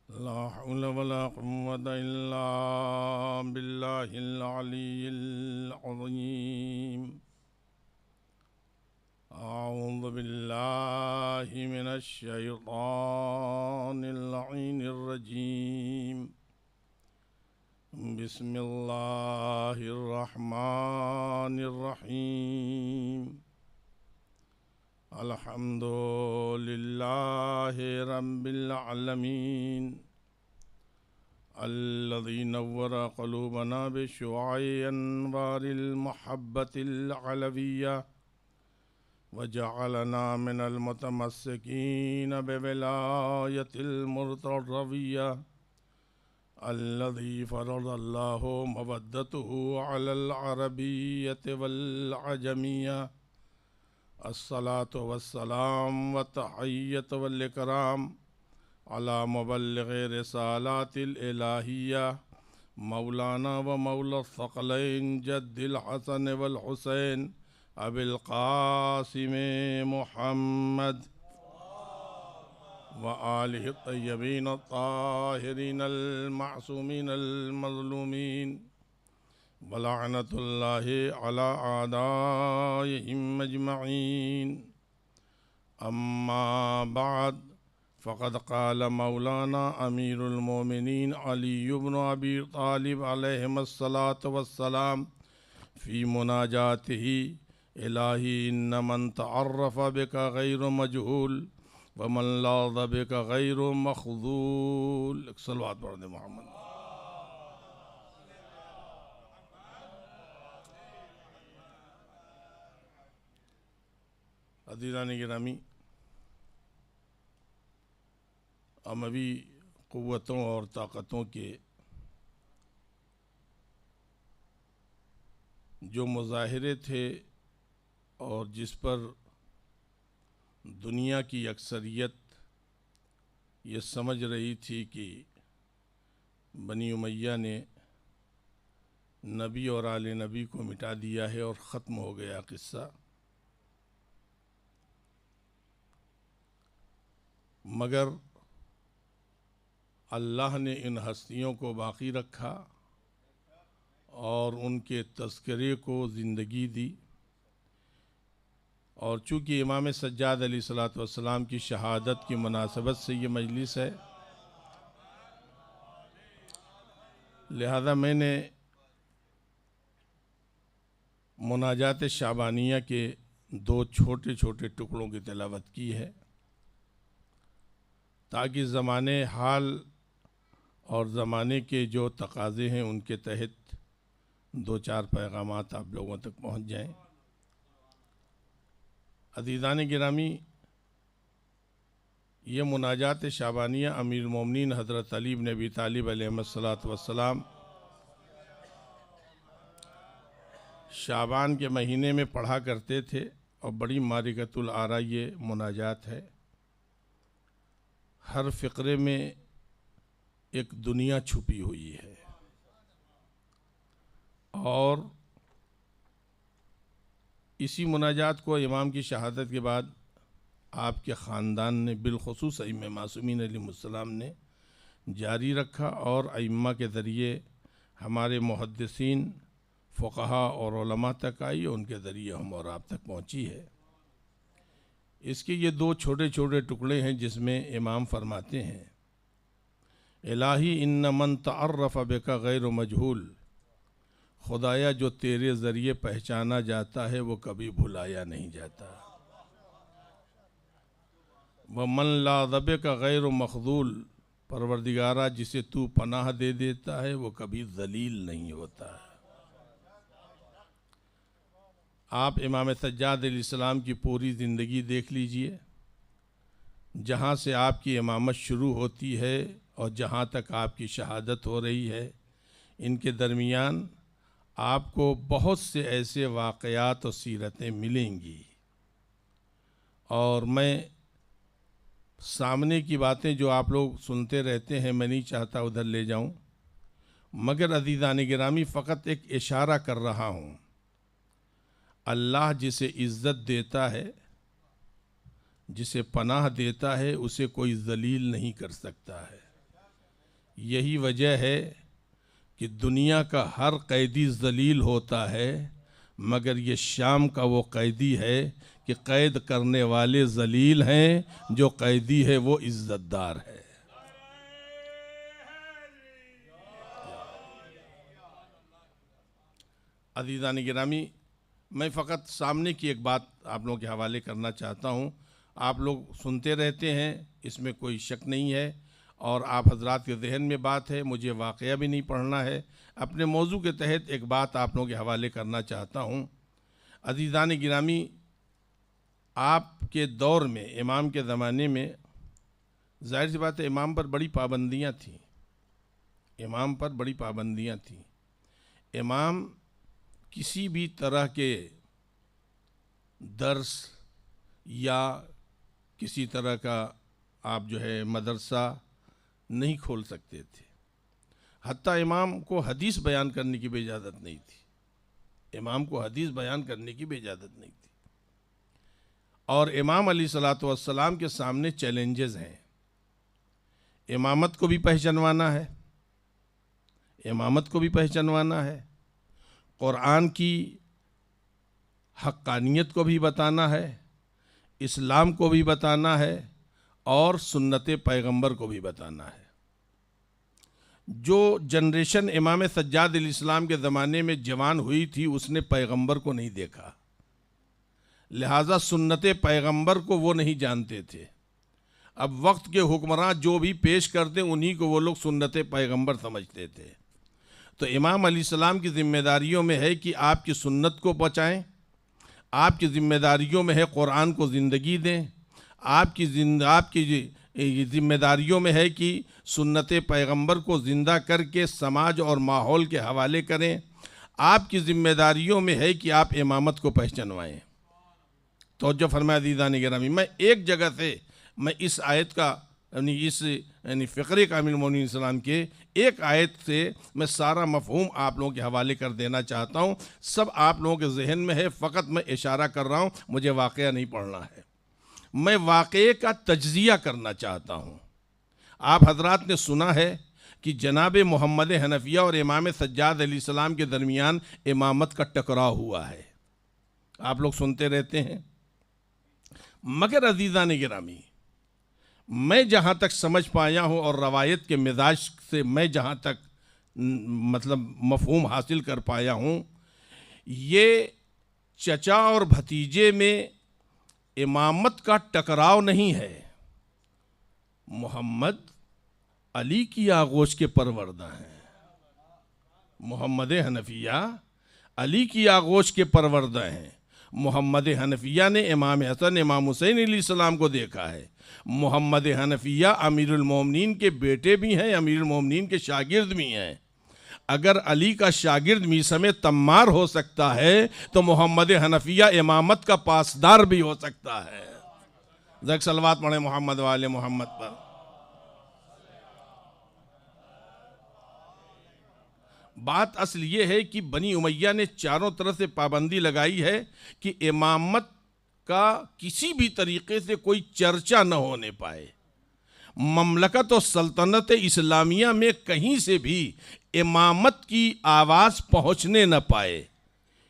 ला हौल वला कुव्वता इल्ला बिल्लाहिल अलिय्यिल अज़ीम। अऊज़ु बिल्लाहि मिनश शैतानिर लईनिर रजीम। बिस्मिल्लाहिर रहमानिर रहीम। अल्हम्दुलिल्लाहि रब्बिल आलमीन अल्लज़ी नव्वरा क़ुलूबना बिशुआइ अनवारिल मुहब्बतिल अलविय्या वजअलना मिनल मुतमस्सिकीन बिविलायतिल मुर्तज़विय्या अल्लज़ी फ़रज़ल्लाहु मवद्दतहु अलल अरबिय्यति वल अजमिय्या। अस्सलातु वस्सलाम व तहय्यत वल इकराम अला मुबल्लिग़ि रिसालातिल इलाहिय्या मौलाना व मौला थक़लैन जद्दिल हसन वल हुसैन अबिल क़ासिम मुहम्मद व आलिहि तय्यबीन ताहिरीन अल मासूमीन अल मज़लूमीन वलअनतुल्लाहि अला आदाइहिम अजमईन। अम्मा बाद फ़क़द क़ाल मौलाना अमीरुल मोमिनीन अली इब्न अबी तालिब अलैहिस्सलातु वस्सलाम फ़ी मुनाजातिही इलाही इन्न मन तअर्रफ़ बिका गैरु मजहूल व मन लाज़ बिका गैरु मख़ज़ूल। सल्लल्लाहु अलैहि मोहम्मद। अज़ीज़ान गिरामी, अमवी क़ुव्वतों और ताक़तों के जो मुज़ाहिरे थे और जिस पर दुनिया की अक्सरियत ये समझ रही थी कि बनी उमैया ने नबी और आले नबी को मिटा दिया है और ख़त्म हो गया किस्सा, मगर अल्लाह ने इन हस्तियों को बाक़ी रखा और उनके तज़किरे को ज़िंदगी दी। और चूँकि इमाम सज्जाद अलैहिस्सलातु वस्सलाम की शहादत की मुनासबत से ये मजलिस है, लिहाजा मैंने मुनाजात शाबानिया के दो छोटे छोटे टुकड़ों की तिलावत की है ताकि ज़माने हाल और ज़माने के जो तकाज़े हैं उनके तहत दो चार पैगामात आप लोगों तक पहुँच जाएं। अज़ीज़ान गिरामी, ये मुनाजात शाबानिया अमीरुल मोमिनीन हज़रत अली इब्न अबी तालिब अलैहिस्सलातु वस्सलाम शाबान के महीने में पढ़ा करते थे और बड़ी मारिकतुल आरा ये मुनाजात है। हर फ़िक्रे में एक दुनिया छुपी हुई है और इसी मुनाजात को इमाम की शहादत के बाद आपके ख़ानदान ने बिलखुसूस अइम्मा मासूमीन अलैहिमुस्सलाम ने जारी रखा और अइम्मा के ज़रिए हमारे मुहद्दिसीन फ़ुक़हा और उलमा तक आई, उनके ज़रिए हम और आप तक पहुँची है। इसके ये दो छोटे छोटे टुकड़े हैं जिसमें इमाम फरमाते हैं, इलाही इन्न मन तअर्रफ़ बिका गैर मजहूल, खुदाया जो तेरे ज़रिए पहचाना जाता है वो कभी भुलाया नहीं जाता। व मन ला ज़ब का गैर मखदूल, परवरदिगारा जिसे तू पनाह दे देता है वो कभी ज़लील नहीं होता है। आप इमाम सज्जाद अलैहिस्सलाम की पूरी ज़िंदगी देख लीजिए, जहाँ से आपकी इमामत शुरू होती है और जहाँ तक आपकी शहादत हो रही है, इनके दरमियान आपको बहुत से ऐसे वाक़यात और सीरतें मिलेंगी। और मैं सामने की बातें जो आप लोग सुनते रहते हैं, मैं नहीं चाहता उधर ले जाऊं, मगर अज़ीज़ान गिरामी फ़कत एक इशारा कर रहा हूं। अल्लाह जिसे इज़्ज़त देता है, जिसे पनाह देता है, उसे कोई ज़लील नहीं कर सकता है। यही वजह है कि दुनिया का हर कैदी ज़लील होता है, मगर ये शाम का वो कैदी है कि कैद करने वाले ज़लील हैं, जो कैदी है वो इज़्ज़तदार है। अज़ीज़ान गिरामी, मैं फ़कत सामने की एक बात आप लोगों के हवाले करना चाहता हूँ। आप लोग सुनते रहते हैं, इसमें कोई शक नहीं है, और आप हजरात के जहन में बात है, मुझे वाक़या भी नहीं पढ़ना है। अपने मौजू के तहत एक बात आप लोगों के हवाले करना चाहता हूँ। अज़ीज़ान गिरामी, आपके दौर में, इमाम के ज़माने में, ज़ाहिर सी बात है इमाम पर बड़ी पाबंदियाँ थीं, इमाम पर बड़ी पाबंदियाँ थीं। इमाम किसी भी तरह के दर्स या किसी तरह का आप जो है मदरसा नहीं खोल सकते थे। हत्ता इमाम को हदीस बयान करने की भी इजाज़त नहीं थी, इमाम को हदीस बयान करने की भी इजाज़त नहीं थी। और इमाम अलैहिस्सलातु वस्सलाम के सामने चैलेंजेस हैं। इमामत को भी पहचानवाना है, इमामत को भी पहचानवाना है, कुरान की हक्कानियत को भी बताना है, इस्लाम को भी बताना है, और सुन्नत पैगंबर को भी बताना है। जो जनरेशन इमाम सज्जाद अलैहिस्सलाम के ज़माने में जवान हुई थी, उसने पैगंबर को नहीं देखा, लिहाजा सुन्नत पैगंबर को वो नहीं जानते थे। अब वक्त के हुक्मरान जो भी पेश करते उन्हीं को वो लोग सुन्नत पैगंबर समझते थे। तो इमाम अलैहिस्सलाम की ज़िम्मेदारियों में है कि आपकी सुन्नत को बचाएं, आपकी ज़िम्मेदारियों में है कुरान को ज़िंदगी दें, आपकी ज़िम्मेदारियों में है कि सुन्नत पैगंबर को ज़िंदा करके समाज और माहौल के हवाले करें, आपकी ज़िम्मेदारियों में है कि आप इमामत को पहचानवाएँ। तो जो फरमाया अज़ीज़ान गिरामी, मैं एक जगह से मैं इस आयत का इस फ़िक्रे कामिल मोमिनीन सलाम के एक आयत से मैं सारा मफ़हूम आप लोगों के हवाले कर देना चाहता हूँ। सब आप लोगों के जहन में है, फ़कत मैं इशारा कर रहा हूँ, मुझे वाक़या नहीं पढ़ना है। मैं वाक़े का तज्ज़िया करना चाहता हूँ। आप हजरात ने सुना है कि जनाब मोहम्मद हनफिया और इमाम सज्जाद अलैहिस्सलाम के दरमियान इमामत का टकराव हुआ है, आप लोग सुनते रहते हैं। मगर अज़ीज़ान गिरामी, मैं जहाँ तक समझ पाया हूँ और रवायत के मिजाज से मैं जहाँ तक मतलब मफ़हूम हासिल कर पाया हूँ, ये चचा और भतीजे में इमामत का टकराव नहीं है। मोहम्मद अली की आगोश के परवरदा हैं, मोहम्मद हनफिया अली की आगोश के परवरदा हैं। मोहम्मद हनफिया ने इमाम हसन इमाम हुसैन अलैहिस्सलाम को देखा है। मोहम्मद हनफिया अमीरुल मोमिनीन के बेटे भी हैं, अमीरुल मोमिनीन के शागिर्द भी हैं। अगर अली का शागिर्द मीसम तम्मार हो सकता है तो मोहम्मद हनफिया इमामत का पासदार भी हो सकता है। ज़क सलवात पढ़े मोहम्मद वाले मोहम्मद पर। बात असल ये है कि बनी उमैया ने चारों तरफ से पाबंदी लगाई है कि इमामत का किसी भी तरीके से कोई चर्चा न होने पाए। ममलकत और सल्तनत इस्लामिया में कहीं से भी इमामत की आवाज़ पहुँचने न पाए,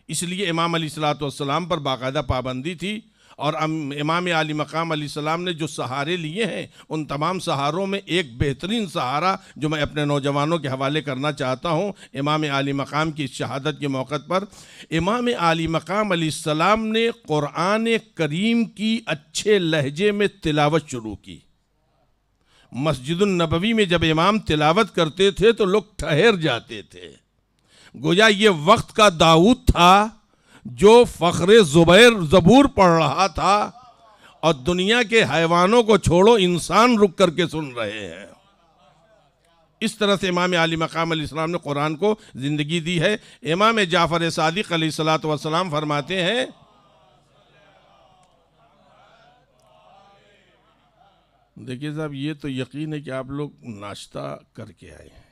इसलिए इमाम अलैहिस्सलाम पर बाकायदा पाबंदी थी। और इमाम आली मकाम अलैहिस्सलाम ने जो सहारे लिए हैं, उन तमाम सहारों में एक बेहतरीन सहारा जो मैं अपने नौजवानों के हवाले करना चाहता हूँ, इमाम आली मकाम की शहादत के मौक़े पर इमाम आली मकाम अलैहिस्सलाम ने क़ुरआन करीम की अच्छे लहजे में तिलावत शुरू की। मस्जिदुन नबवी में जब इमाम तिलावत करते थे तो लोग ठहर जाते थे, गोया ये वक्त का दाऊद था जो फ़ख्रे ज़बूर पढ़ रहा था और दुनिया के हैवानों को छोड़ो इंसान रुक करके सुन रहे हैं। इस तरह से इमाम आली मकाम अलैहिस्सलाम ने कुरान को ज़िंदगी दी है। इमाम जाफ़र सादिक़ अलैहिस्सलातु वस्सलाम फरमाते हैं, देखिए साहब, ये तो यकीन है कि आप लोग नाश्ता करके आए हैं,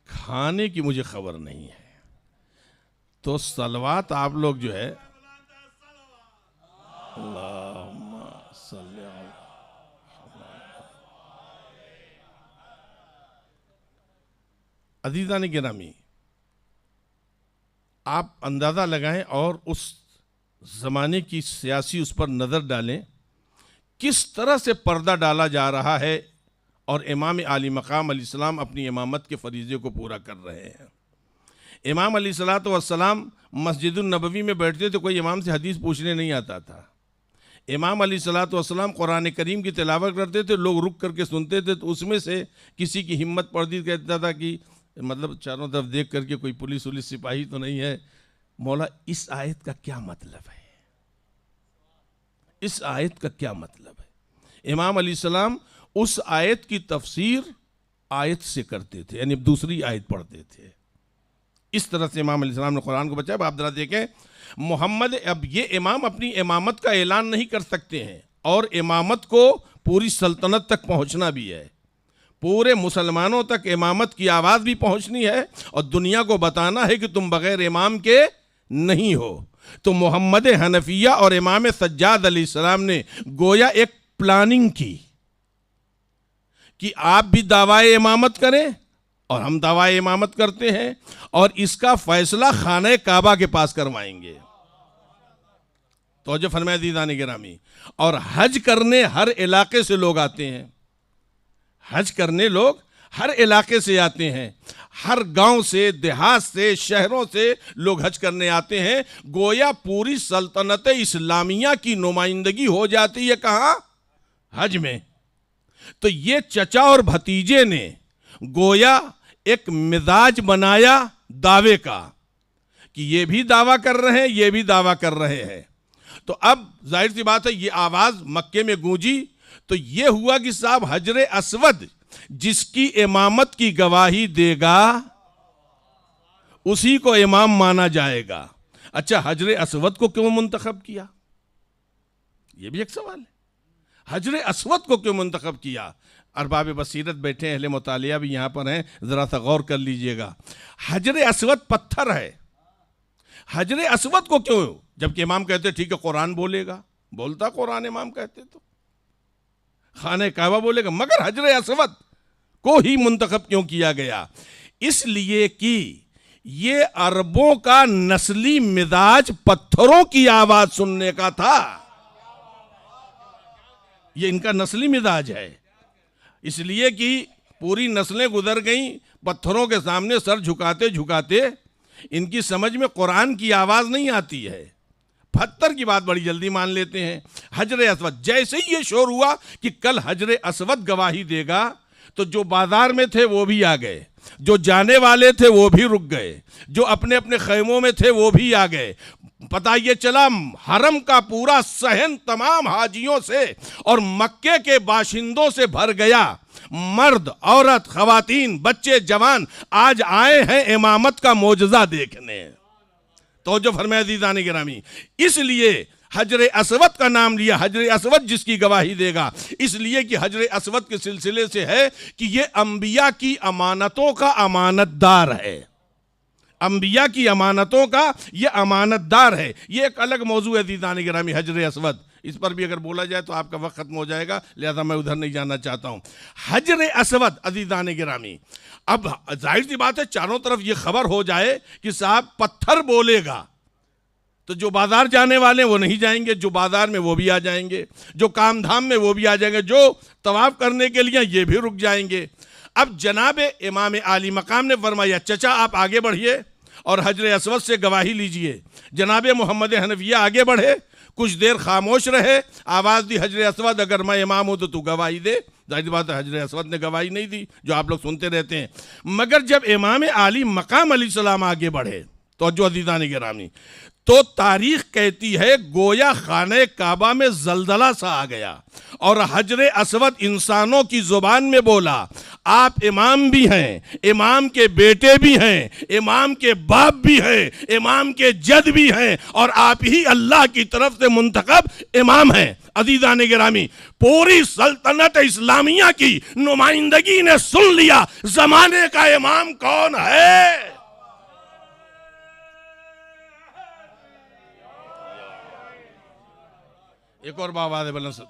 खाने की मुझे खबर नहीं है, तो सलवात आप लोग जो है अल्लाहुम्मा सल्ली अला अज़ीज़ान गिरामी, आप अंदाज़ा लगाएं और उस ज़माने की सियासी उस पर नज़र डालें किस तरह से पर्दा डाला जा रहा है और इमाम आली मकाम अलैहिस्सलाम अपनी इमामत के फरीज़े को पूरा कर रहे हैं। इमाम अलैहिस्सलातु वस्सलाम मस्जिदुन नबवी में बैठते थे, कोई इमाम से हदीस पूछने नहीं आता था। इमाम अलैहिस्सलातु वस्सलाम कुरान करीम की तिलावत करते थे, लोग रुक करके सुनते थे, तो उसमें से किसी की हिम्मत पड़ती, कहता था कि मतलब चारों तरफ देख करके कोई पुलिस वुलिस सिपाही तो नहीं है, मौला इस आयत का क्या मतलब है, इस आयत का क्या मतलब है। इमाम अलैहिस्सलाम उस आयत की तफसीर आयत से करते थे, यानी दूसरी आयत पढ़ते थे। इस तरह से इमाम अलैहिस्सलाम ने कुरान को बचाया। आप जरा देखें, मोहम्मद, अब ये इमाम अपनी इमामत का ऐलान नहीं कर सकते हैं और इमामत को पूरी सल्तनत तक पहुंचना भी है, पूरे मुसलमानों तक इमामत की आवाज़ भी पहुंचनी है और दुनिया को बताना है कि तुम बगैर इमाम के नहीं हो। तो मोहम्मद हनफिया और इमाम सज्जाद अलैहिस्सलाम ने गोया एक प्लानिंग की कि आप भी दावाए इमामत करें और हम दावाए इमामत करते हैं और इसका फैसला खाने काबा के पास करवाएंगे। तो जो फरमाया दीदान गिरामी, और हज करने हर इलाके से लोग आते हैं, हज करने लोग हर इलाके से आते हैं, हर गांव से, देहात से, शहरों से लोग हज करने आते हैं। गोया पूरी सल्तनत इस्लामिया की नुमाइंदगी हो जाती है कहाँ? हज में। तो ये चचा और भतीजे ने गोया एक मिजाज बनाया दावे का कि ये भी दावा कर रहे हैं, ये भी दावा कर रहे हैं। तो अब जाहिर सी बात है, ये आवाज़ मक्के में गूंजी तो ये हुआ कि साहब हजरे अस्वद जिसकी इमामत की गवाही देगा उसी को इमाम माना जाएगा। अच्छा, हजरे अस्वद को क्यों मुंतखब किया? यह भी एक सवाल है। हजरे अस्वद को क्यों मुंतखब किया? अरबाब बसीरत बैठे हैं, अहले मुतालिया भी यहां पर हैं, जरा सा गौर कर लीजिएगा। हजरे अस्वद पत्थर है, हजरे अस्वद को क्यों? जबकि इमाम कहते ठीक है कुरान बोलेगा, बोलता कुरान इमाम कहते तो खाने काबा बोलेगा, मगर हजरे अस्वद को ही मुंतखब क्यों किया गया? इसलिए कि ये अरबों का नस्ली मिजाज पत्थरों की आवाज सुनने का था, ये इनका नस्ली मिजाज है। इसलिए कि पूरी नस्लें गुजर गईं पत्थरों के सामने सर झुकाते झुकाते, इनकी समझ में कुरान की आवाज नहीं आती है, पत्थर की बात बड़ी जल्दी मान लेते हैं। हजरे अस्वद, जैसे ही ये शोर हुआ कि कल हजरे अस्वद गवाही देगा, तो जो बाजार में थे वो भी आ गए, जो जाने वाले थे वो भी रुक गए, जो अपने अपने खैमों में थे वो भी आ गए। पता ये चला हरम का पूरा सहन तमाम हाजियों से और मक्के के बाशिंदों से भर गया। मर्द, औरत, खवातीन, बच्चे, जवान आज आए हैं इमामत का मोजज़ा देखने। तो जो फरमाया दीदान गिरामी, इसलिए हजरे अस्वद का नाम लिया, हजरे अस्वद जिसकी गवाही देगा, इसलिए कि हजरे अस्वद के सिलसिले से है कि ये अंबिया की अमानतों का अमानतदार है। अंबिया की अमानतों का ये अमानतदार है। ये एक अलग मौजू है अज़ीज़ान गिरामी, हजर असवद। इस पर भी अगर बोला जाए तो आपका वक्त खत्म हो जाएगा, लिहाजा मैं उधर नहीं जाना चाहता हूँ। हजर असवद अज़ीज़ान गिरामी, अब जाहिर सी बात है चारों तरफ ये खबर हो जाए कि साहब पत्थर बोलेगा तो जो बाजार जाने वाले वो नहीं जाएंगे, जो बाजार में वो भी आ जाएंगे, जो काम धाम में वो भी आ जाएंगे, जो तवाफ करने के लिए ये भी रुक जाएंगे। अब जनाब इमाम आली मकाम ने फरमाया, चचा आप आगे बढ़िए और हजर असवद से गवाही लीजिए। जनाब मोहम्मद हनफिया आगे बढ़े, कुछ देर खामोश रहे, आवाज़ दी हजर असवद अगर मैं इमाम हूँ तो तू गवाही दे। जाहिर बात है हजर असवद ने गवाही नहीं दी, जो आप लोग सुनते रहते हैं। मगर जब इमाम आली मकाम अलैहिस्सलाम आगे बढ़े तो जो अज़ीज़ान गिरामी, तो तारीख कहती है गोया खाने काबा में जलजला सा आ गया और हजर असवद इंसानों की जुबान में बोला, आप इमाम भी हैं, इमाम के बेटे भी हैं, इमाम के बाप भी हैं, इमाम के जद भी हैं और आप ही अल्लाह की तरफ से मुंतखब इमाम हैं। अज़ीज़ान गिरामी, पूरी सल्तनत इस्लामिया की नुमाइंदगी ने सुन लिया जमाने का इमाम कौन है। एक और बात है बुलंद।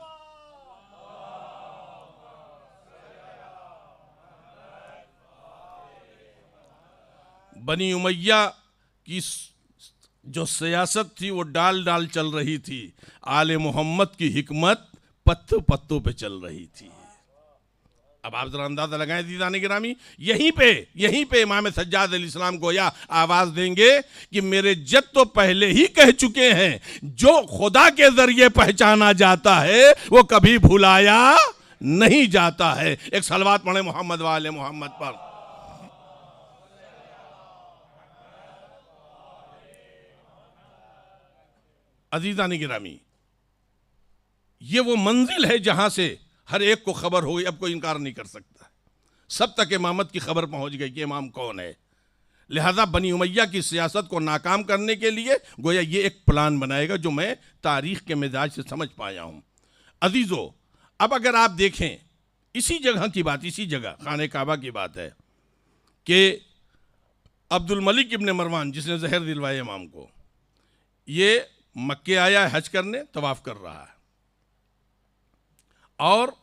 बनी उमैया की जो सियासत थी वो डाल डाल चल रही थी, आले मोहम्मद की हिकमत पत्तों पत्तों पे चल रही थी। अब आप जरा अंदाजा लगाएं अज़ीज़ान गिरामी, यहीं पे इमाम सज्जाद अलैहिस्सलाम गोया आवाज देंगे कि मेरे जद तो पहले ही कह चुके हैं, जो खुदा के जरिए पहचाना जाता है वो कभी भुलाया नहीं जाता है। एक सलवात पढ़े मोहम्मद वाले मोहम्मद पर। अज़ीज़ान गिरामी, ये वो मंजिल है जहां से हर एक को खबर हो गई, अब कोई इनकार नहीं कर सकता। सब तक इमामत की खबर पहुंच गई कि इमाम कौन है। लिहाजा बनी उमैया की सियासत को नाकाम करने के लिए गोया ये एक प्लान बनाएगा, जो मैं तारीख के मिजाज से समझ पाया हूं। अजीजों, अब अगर आप देखें इसी जगह की बात, इसी जगह खाने काबा की बात है कि अब्दुल मलिक इब्न मरवान, जिसने जहर दिलवाया इमाम को, ये मक्के आया है हज करने, तवाफ कर रहा है और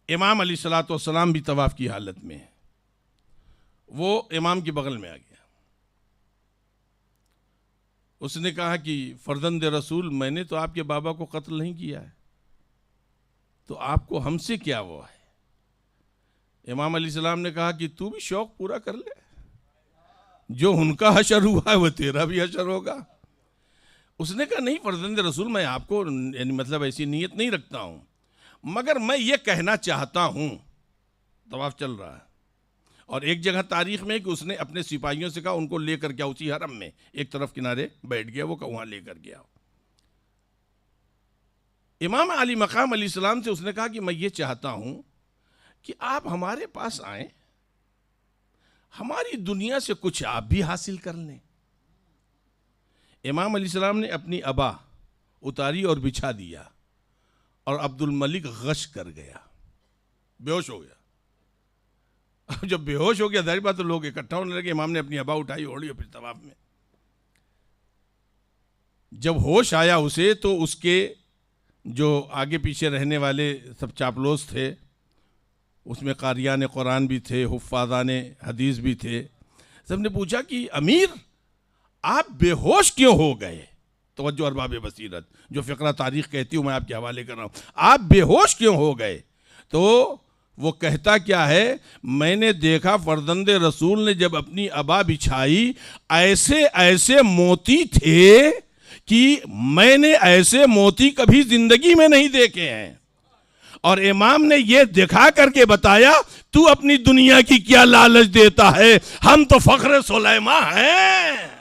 इमाम अलैहिस्सलाम भी तवाफ की हालत में है। वो इमाम के बगल में आ गया, उसने कहा कि फर्जंद रसूल, मैंने तो आपके बाबा को कत्ल नहीं किया है, तो आपको हमसे क्या वो है। इमाम अलैहिस्सलाम ने कहा कि तू भी शौक पूरा कर ले, जो उनका हशर हुआ है वो तेरा भी हशर होगा। उसने कहा नहीं फर्जंद रसूल, मैं आपको यानी मतलब ऐसी नीयत नहीं रखता हूं, मगर मैं ये कहना चाहता हूं। तवाफ चल रहा है और एक जगह तारीख में कि उसने अपने सिपाहियों से कहा उनको लेकर गया उसी हरम में, एक तरफ किनारे बैठ गया, वो वहां लेकर गया। इमाम आली मकाम अलैहिस्सलाम से उसने कहा कि मैं ये चाहता हूं कि आप हमारे पास आए, हमारी दुनिया से कुछ आप भी हासिल कर लें। इमाम अलैहिस्सलाम ने अपनी अबा उतारी और बिछा दिया और अब्दुल मलिक गश कर गया, बेहोश हो गया। अब जब बेहोश हो गया, जाहिर बात तो लोग इकट्ठा होने लगे। इमाम ने अपनी अबा उठाई, ओढ़ी और फिर तवाफ में। जब होश आया उसे, तो उसके जो आगे पीछे रहने वाले सब चापलोस थे, उसमें कारियान कुरान भी थे, हुफ़ाज़ान हदीस भी थे। सबने पूछा कि अमीर आप बेहोश क्यों हो गए। तवज्जो अरबाब बसीरत, जो फ़िक्रा तारीख़ कहती हूँ मैं आपके हवाले कर रहा हूँ, आप बेहोश क्यों हो गए। तो वो कहता क्या है, मैंने देखा फर्जंद रसूल ने जब अपनी अबा बिछाई, ऐसे ऐसे मोती थे कि मैंने ऐसे मोती कभी जिंदगी में नहीं देखे हैं। और इमाम ने ये दिखा करके बताया, तू अपनी दुनिया की क्या लालच देता है, हम तो फ़ख्र सुलैमा हैं।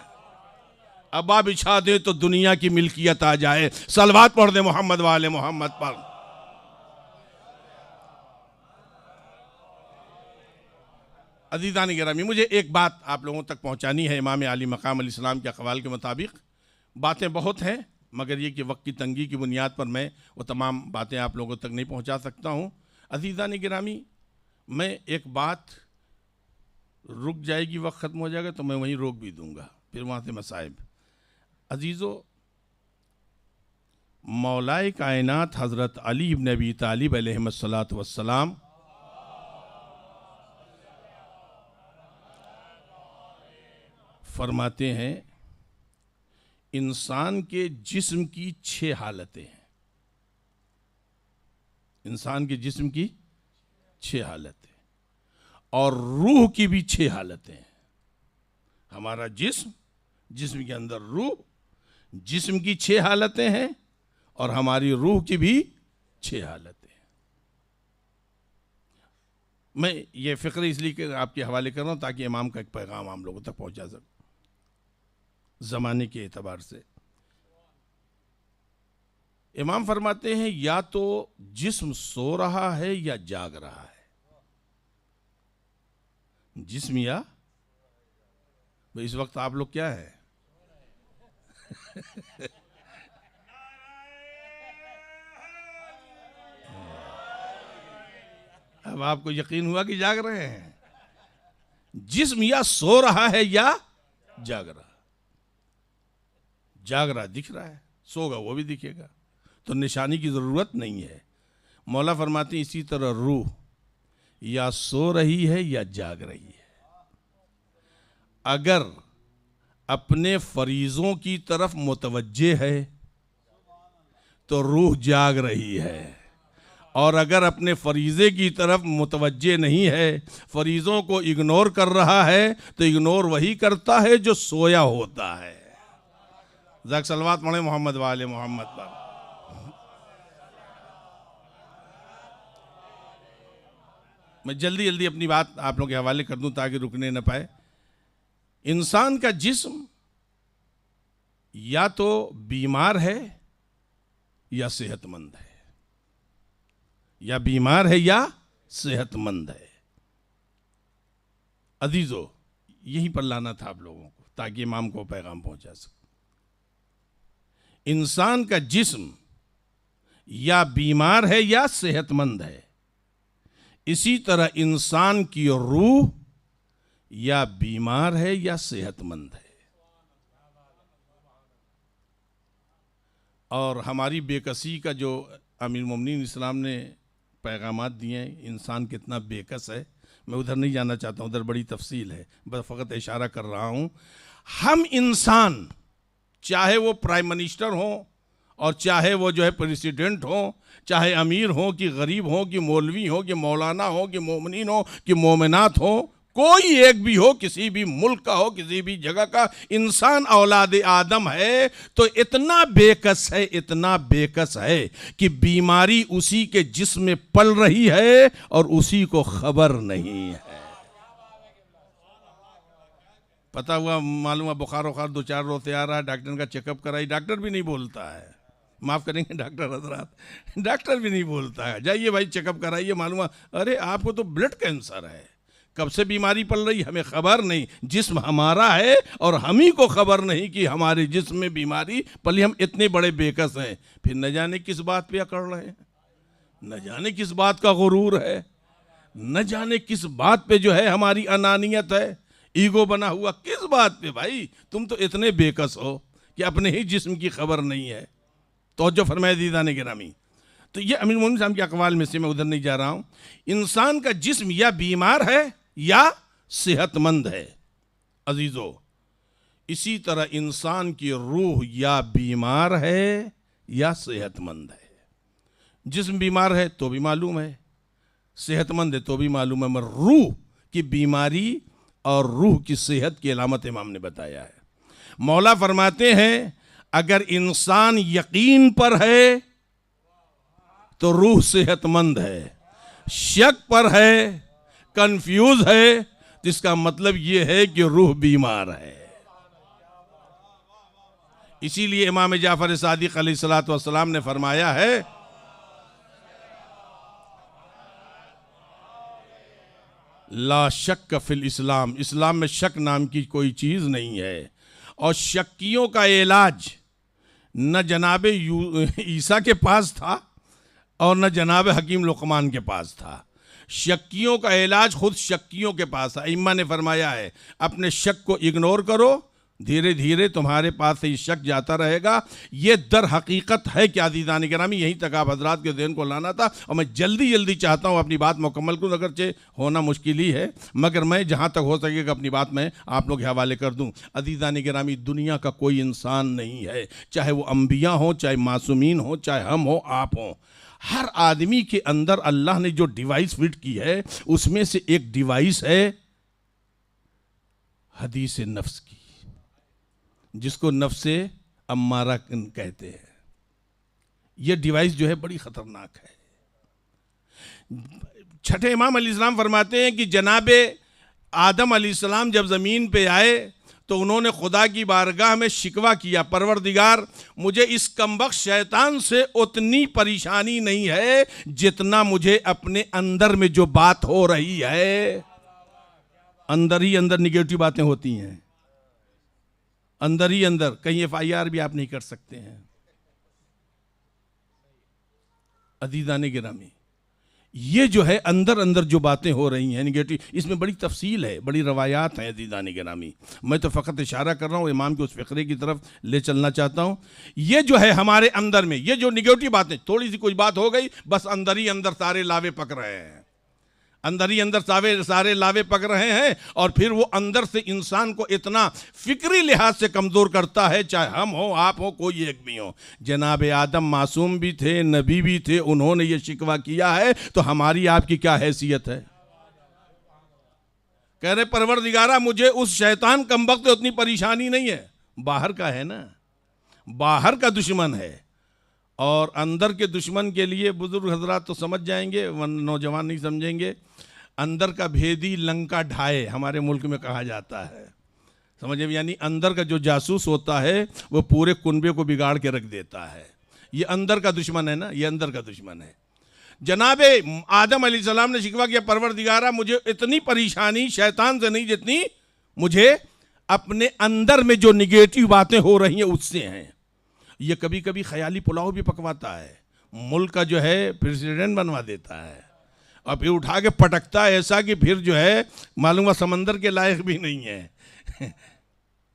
अबा बिछा दे तो दुनिया की मिल्कियत आ जाए। सलवात पढ़ दे मोहम्मद वाले मोहम्मद पर। अज़ीज़ान गिरामी, मुझे एक बात आप लोगों तक पहुंचानी है। इमाम आली मकाम अलैहिस्सलाम के अक़वाल के मुताबिक बातें बहुत हैं, मगर ये कि वक्त की तंगी की बुनियाद पर मैं वो तमाम बातें आप लोगों तक नहीं पहुंचा सकता हूं। अज़ीज़ान गिरामी, मैं एक बात रुक जाएगी, वक्त ख़त्म हो जाएगा तो मैं वहीं रोक भी दूंगा, फिर वहाँ से मसाइब। अजीज़ो, मौलाए कायनात हज़रत अली इब्न अबी तालिब अलैहिस्सलातु वस्सलाम फरमाते हैं इंसान के जिस्म की 6 हालतें हैं। इंसान के जिस्म की 6 हालतें और रूह की भी 6 हालतें हैं। हमारा जिस्म, जिस्म के अंदर रूह, जिस्म की 6 हालतें हैं और हमारी रूह की भी 6 हालतें हैं। मैं ये फ़िक्र इसलिए आपके हवाले कर रहा हूँ ताकि इमाम का एक पैगाम आम लोगों तक पहुँचा सके ज़माने के एतबार से। इमाम फरमाते हैं या तो जिस्म सो रहा है या जाग रहा है। जिस्म या भाई, इस वक्त आप लोग क्या है अब आपको यकीन हुआ कि जाग रहे हैं। जिस्म या सो रहा है या जाग रहा। जाग रहा दिख रहा है, सोगा वो भी दिखेगा, तो निशानी की ज़रूरत नहीं है। मौला फरमाते हैं इसी तरह रूह या सो रही है या जाग रही है। अगर अपने फरीज़ों की तरफ मुतवज्जे है तो रूह जाग रही है, और अगर अपने फरीज़े की तरफ मुतवज्जे नहीं है, फरीज़ों को इग्नोर कर रहा है, तो इग्नोर वही करता है जो सोया होता है। ज़ाक सलवात पढ़े मोहम्मद वाले मोहम्मद पर। मैं जल्दी जल्दी अपनी बात आप लोगों के हवाले कर दूं ताकि रुकने न पाए। इंसान का जिस्म या तो बीमार है या सेहतमंद है, या बीमार है या सेहतमंद है। अजीजो, यहीं पर लाना था आप लोगों को ताकि इमाम को पैगाम पहुंचा सके। इंसान का जिस्म या बीमार है या सेहतमंद है, इसी तरह इंसान की रूह या बीमार है या सेहतमंद है। और हमारी बेकसी का जो अमीर मोमिनीन इस्लाम ने पैगामात दिए हैं, इंसान कितना बेकस है, मैं उधर नहीं जाना चाहता हूँ, उधर बड़ी तफसील है, बस फ़कत इशारा कर रहा हूँ। हम इंसान, चाहे वो प्राइम मिनिस्टर हो और चाहे वो जो है प्रेसिडेंट हो, चाहे अमीर हो कि गरीब हो कि मौलवी हो कि मौलाना हो कि मोमिनीन हो कि मोमिनात हो, कोई एक भी हो, किसी भी मुल्क का हो, किसी भी जगह का, इंसान औलाद आदम है तो इतना बेकस है, इतना बेकस है कि बीमारी उसी के जिस्म में पल रही है और उसी को खबर नहीं है। पता हुआ, मालूम है बुखार वखार 2-4 रोज से आ रहा है, डॉक्टर का चेकअप कराई, डॉक्टर भी नहीं बोलता है, माफ़ करेंगे डॉक्टर हजरात, डॉक्टर भी नहीं बोलता है, जाइए भाई चेकअप कराइए, मालूम है अरे आपको तो ब्लड कैंसर है, कब से बीमारी पल रही हमें खबर नहीं। जिस्म हमारा है और हम ही को खबर नहीं कि हमारे जिस्म में बीमारी पली। हम इतने बड़े बेकस हैं, फिर न जाने किस बात पे अकड़ रहे हैं, न जाने किस बात का गुरूर है, न जाने किस बात पे जो है हमारी अनानियत है, ईगो बना हुआ, किस बात पे भाई। तुम तो इतने बेकस हो कि अपने ही जिस्म की खबर नहीं है। तो जो फरमाए दीदाने गिरामी, तो ये अमीर मोमिनीन साहब के अक़वाल में से, मैं उधर नहीं जा रहा हूँ। इंसान का जिस्म या बीमार है या सेहतमंद है। अजीज़ो, इसी तरह इंसान की रूह या बीमार है या सेहतमंद है। जिस्म बीमार है तो भी मालूम है, सेहतमंद है तो भी मालूम है, मगर रूह की बीमारी और रूह की सेहत की अलामत इमाम ने बताया है। मौला फरमाते हैं अगर इंसान यकीन पर है तो रूह सेहतमंद है, शक पर है, कंफ्यूज है, तो इसका मतलब यह है कि रूह बीमार है। इसीलिए इमाम जाफर सादिक अलैहिस्सलातु वस्सलाम ने फरमाया है, ला शक फिल इस्लाम, इस्लाम में शक नाम की कोई चीज़ नहीं है। और शक्कियों का इलाज न जनाब ईसा के पास था और न जनाब हकीम लुकमान के पास था। शक्कियों का इलाज खुद शक्कियों के पास है। इम्मा ने फरमाया है अपने शक को इग्नोर करो, धीरे धीरे तुम्हारे पास से ये शक जाता रहेगा। ये दर हकीकत है कि अज़ीज़ान गिरामी, यहीं तक आप हजरात के ज़हन को लाना था और मैं जल्दी जल्दी चाहता हूँ अपनी बात मुकम्मल करूँ, अगरचे होना मुश्किल ही है मगर मैं जहाँ तक हो सकेगा अपनी बात मैं आप लोग के हवाले कर दूँ। अज़ीज़ान गिरामी, दुनिया का कोई इंसान नहीं है, चाहे वो अम्बिया हो, चाहे मासूमीन हो, चाहे हम हो, आप हों, हर आदमी के अंदर अल्लाह ने जो डिवाइस फिट की है उसमें से एक डिवाइस है हदीस नफ्स की, जिसको नफ्से अम्मारा कहते हैं। यह डिवाइस जो है बड़ी ख़तरनाक है। छठे इमाम अलैहिस्सलाम फरमाते हैं कि जनाबे आदम अलैहिस्सलाम जब ज़मीन पे आए तो उन्होंने खुदा की बारगाह में शिकवा किया, परवरदिगार मुझे इस कमबख्त शैतान से उतनी परेशानी नहीं है जितना मुझे अपने अंदर में जो बात हो रही है। अंदर ही अंदर निगेटिव बातें होती हैं, अंदर ही अंदर, कहीं FIR भी आप नहीं कर सकते हैं। अज़ीज़ान गिरामी, ये जो है अंदर अंदर जो बातें हो रही हैं निगेटिव, इसमें बड़ी तफसील है, बड़ी रवायात हैं। अज़ीज़ान गिरामी, मैं तो फ़कत इशारा कर रहा हूँ, इमाम के उस फ़िक्रे की तरफ ले चलना चाहता हूँ। ये जो है हमारे अंदर में, ये जो निगेटिव बातें, थोड़ी सी कुछ बात हो गई बस अंदर ही अंदर सारे लावे पक रहे हैं, अंदर ही अंदर सारे लावे पक रहे हैं और फिर वो अंदर से इंसान को इतना फिक्री लिहाज से कमज़ोर करता है, चाहे हम हो, आप हो, कोई एक भी हो। जनाब आदम मासूम भी थे, नबी भी थे, उन्होंने ये शिकवा किया है, तो हमारी आपकी क्या हैसियत है। कह रहे परवरदिगारा मुझे उस शैतान कमबख्त उतनी परेशानी नहीं है, बाहर का है ना, बाहर का दुश्मन है और अंदर के दुश्मन के लिए बुजुर्ग हजरात तो समझ जाएंगे, नौजवान नहीं समझेंगे। अंदर का भेदी लंका ढाए हमारे मुल्क में कहा जाता है, समझे, यानी अंदर का जो जासूस होता है वो पूरे कुनबे को बिगाड़ के रख देता है। ये अंदर का दुश्मन है ना, ये अंदर का दुश्मन है। जनाबे आदम अलैहिस्सलाम ने शिकवा किया, परवरदिगारा मुझे इतनी परेशानी शैतान से नहीं जितनी मुझे अपने अंदर में जो निगेटिव बातें हो रही हैं उससे हैं। ये कभी कभी ख्याली पुलाव भी पकवाता है, मुल्क का जो है प्रेसिडेंट बनवा देता है और फिर उठा के पटकता है ऐसा कि फिर जो है मालूम समंदर के लायक भी नहीं है।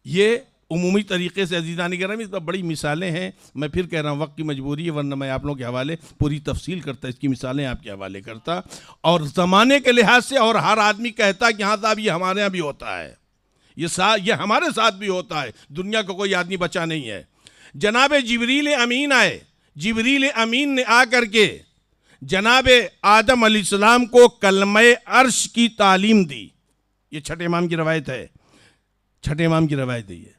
ये उमूमी तरीके से अज़ीज़ान गिरामी, इस पर बड़ी मिसालें हैं। मैं फिर कह रहा हूँ वक्त की मजबूरी है, वरना मैं आप लोगों के हवाले पूरी तफसील करता, इसकी मिसालें आपके हवाले करता और ज़माने के लिहाज से, और हर आदमी कहता कि हाँ साहब ये हमारे यहाँ भी होता है, ये हमारे साथ भी होता है, दुनिया का कोई आदमी बचा नहीं है। जनाब जिब्रील अमीन आए, जिब्रील अमीन ने आकर के जनाब आदम अलैहिस्सलाम को कलमे अर्श की तालीम दी। ये छठे इमाम की रवायत है, छठे इमाम की रवायत है। ये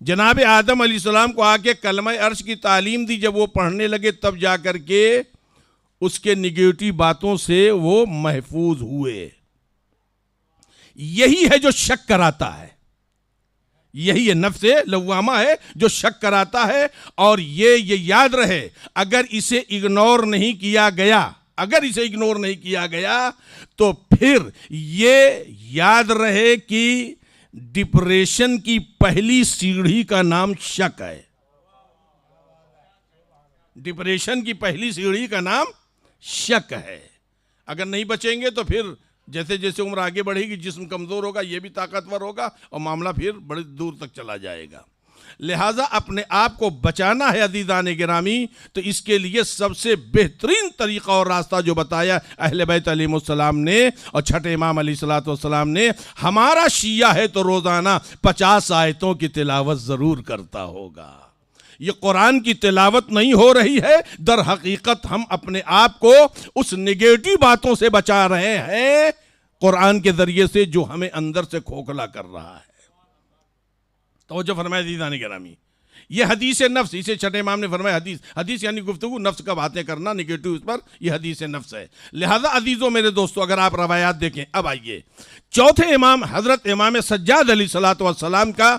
जनाब आदम अलैहिस्सलाम को आके कलमे अर्श की तालीम दी। जब वो पढ़ने लगे तब जाकर के उसके निगेटिव बातों से वो महफूज हुए। यही है जो शक कराता है, यही है नफ्से लव्वामा है जो शक कराता है। और ये याद रहे, अगर इसे इग्नोर नहीं किया गया, अगर इसे इग्नोर नहीं किया गया तो फिर ये याद रहे कि डिप्रेशन की पहली सीढ़ी का नाम शक है। डिप्रेशन की पहली सीढ़ी का नाम शक है। अगर नहीं बचेंगे तो फिर जैसे जैसे उम्र आगे बढ़ेगी जिस्म कमज़ोर होगा, ये भी ताकतवर होगा और मामला फिर बड़ी दूर तक चला जाएगा। लिहाजा अपने आप को बचाना है अज़ीज़ान गिरामी, तो इसके लिए सबसे बेहतरीन तरीक़ा और रास्ता जो बताया अहले बैत अलैहिमुस्सलाम ने और छठे इमाम अलैहिस्सलाम ने, हमारा शिया है तो रोज़ाना 50 आयतों की तिलावत ज़रूर करता होगा। ये कुरान की तिलावत नहीं हो रही है, दर हकीकत हम अपने आप को उस नेगेटिव बातों से बचा रहे हैं कुरान के जरिए से, जो हमें अंदर से खोखला कर रहा है। तवज्जो फरमाए अज़ीज़ान गिरामी, ये हदीस नफ्स, इसे छठे इमाम ने फरमाया हदीस यानी गुफ्तगू, नफ्स का बातें करना निगेटिव, उस पर यह हदीस नफ्स है। लिहाजा अजीज़ों मेरे दोस्तों, अगर आप रवायात देखें, अब आइए चौथे इमाम हजरत इमाम सज्जाद अलैहिस्सलातु वस्सलाम का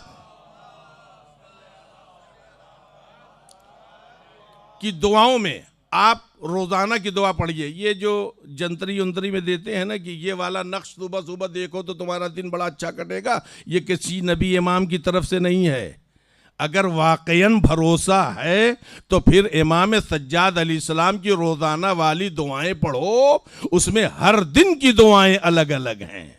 की दुआओं में आप रोज़ाना की दुआ पढ़िए। ये जो जंतरी उंतरी में देते हैं ना कि ये वाला नक्श सुबह सुबह देखो तो तुम्हारा दिन बड़ा अच्छा कटेगा, ये किसी नबी इमाम की तरफ से नहीं है। अगर वाकईन भरोसा है तो फिर इमाम सज्जाद अलैहिस्सलाम की रोज़ाना वाली दुआएं पढ़ो, उसमें हर दिन की दुआएं अलग अलग हैं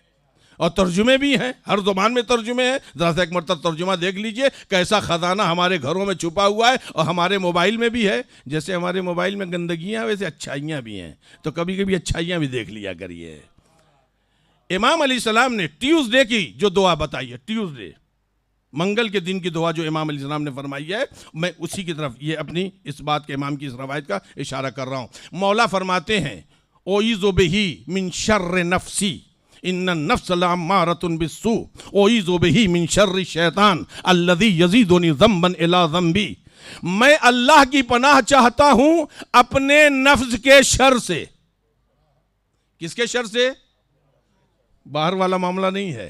और तर्जुमे भी हैं, हर ज़ुबान में तर्जुमे हैं। ज़रा सा एक मरतब तर्जुमा देख लीजिए, कैसा ख़जाना हमारे घरों में छुपा हुआ है और हमारे मोबाइल में भी है। जैसे हमारे मोबाइल में गंदगियाँ वैसे अच्छाइयाँ भी हैं, तो कभी कभी अच्छाइयाँ भी देख लिया करिए। इमाम अलैहिस्सलाम ने ट्यूसडे की जो दुआ बताई है, ट्यूसडे मंगल के दिन की दुआ जो इमाम अलैहिस्सलाम ने फरमाई है, मैं उसी की तरफ ये अपनी इस बात के इमाम की इस रवायत का इशारा कर रहा हूँ। मौला फरमाते हैं ओइज़ु बिही मिन शर्रि नफ्सी इन्नन नफ्स लअम्मारतुन बिस्सू ओइज़ु बिही मिन शर्रि शैतान अल्लज़ी यज़ीदुनी ज़म्बन इला ज़म्बी। मैं अल्लाह की पनाह चाहता हूं अपने नफ्स के शर से। किसके शर से? बाहर वाला मामला नहीं है,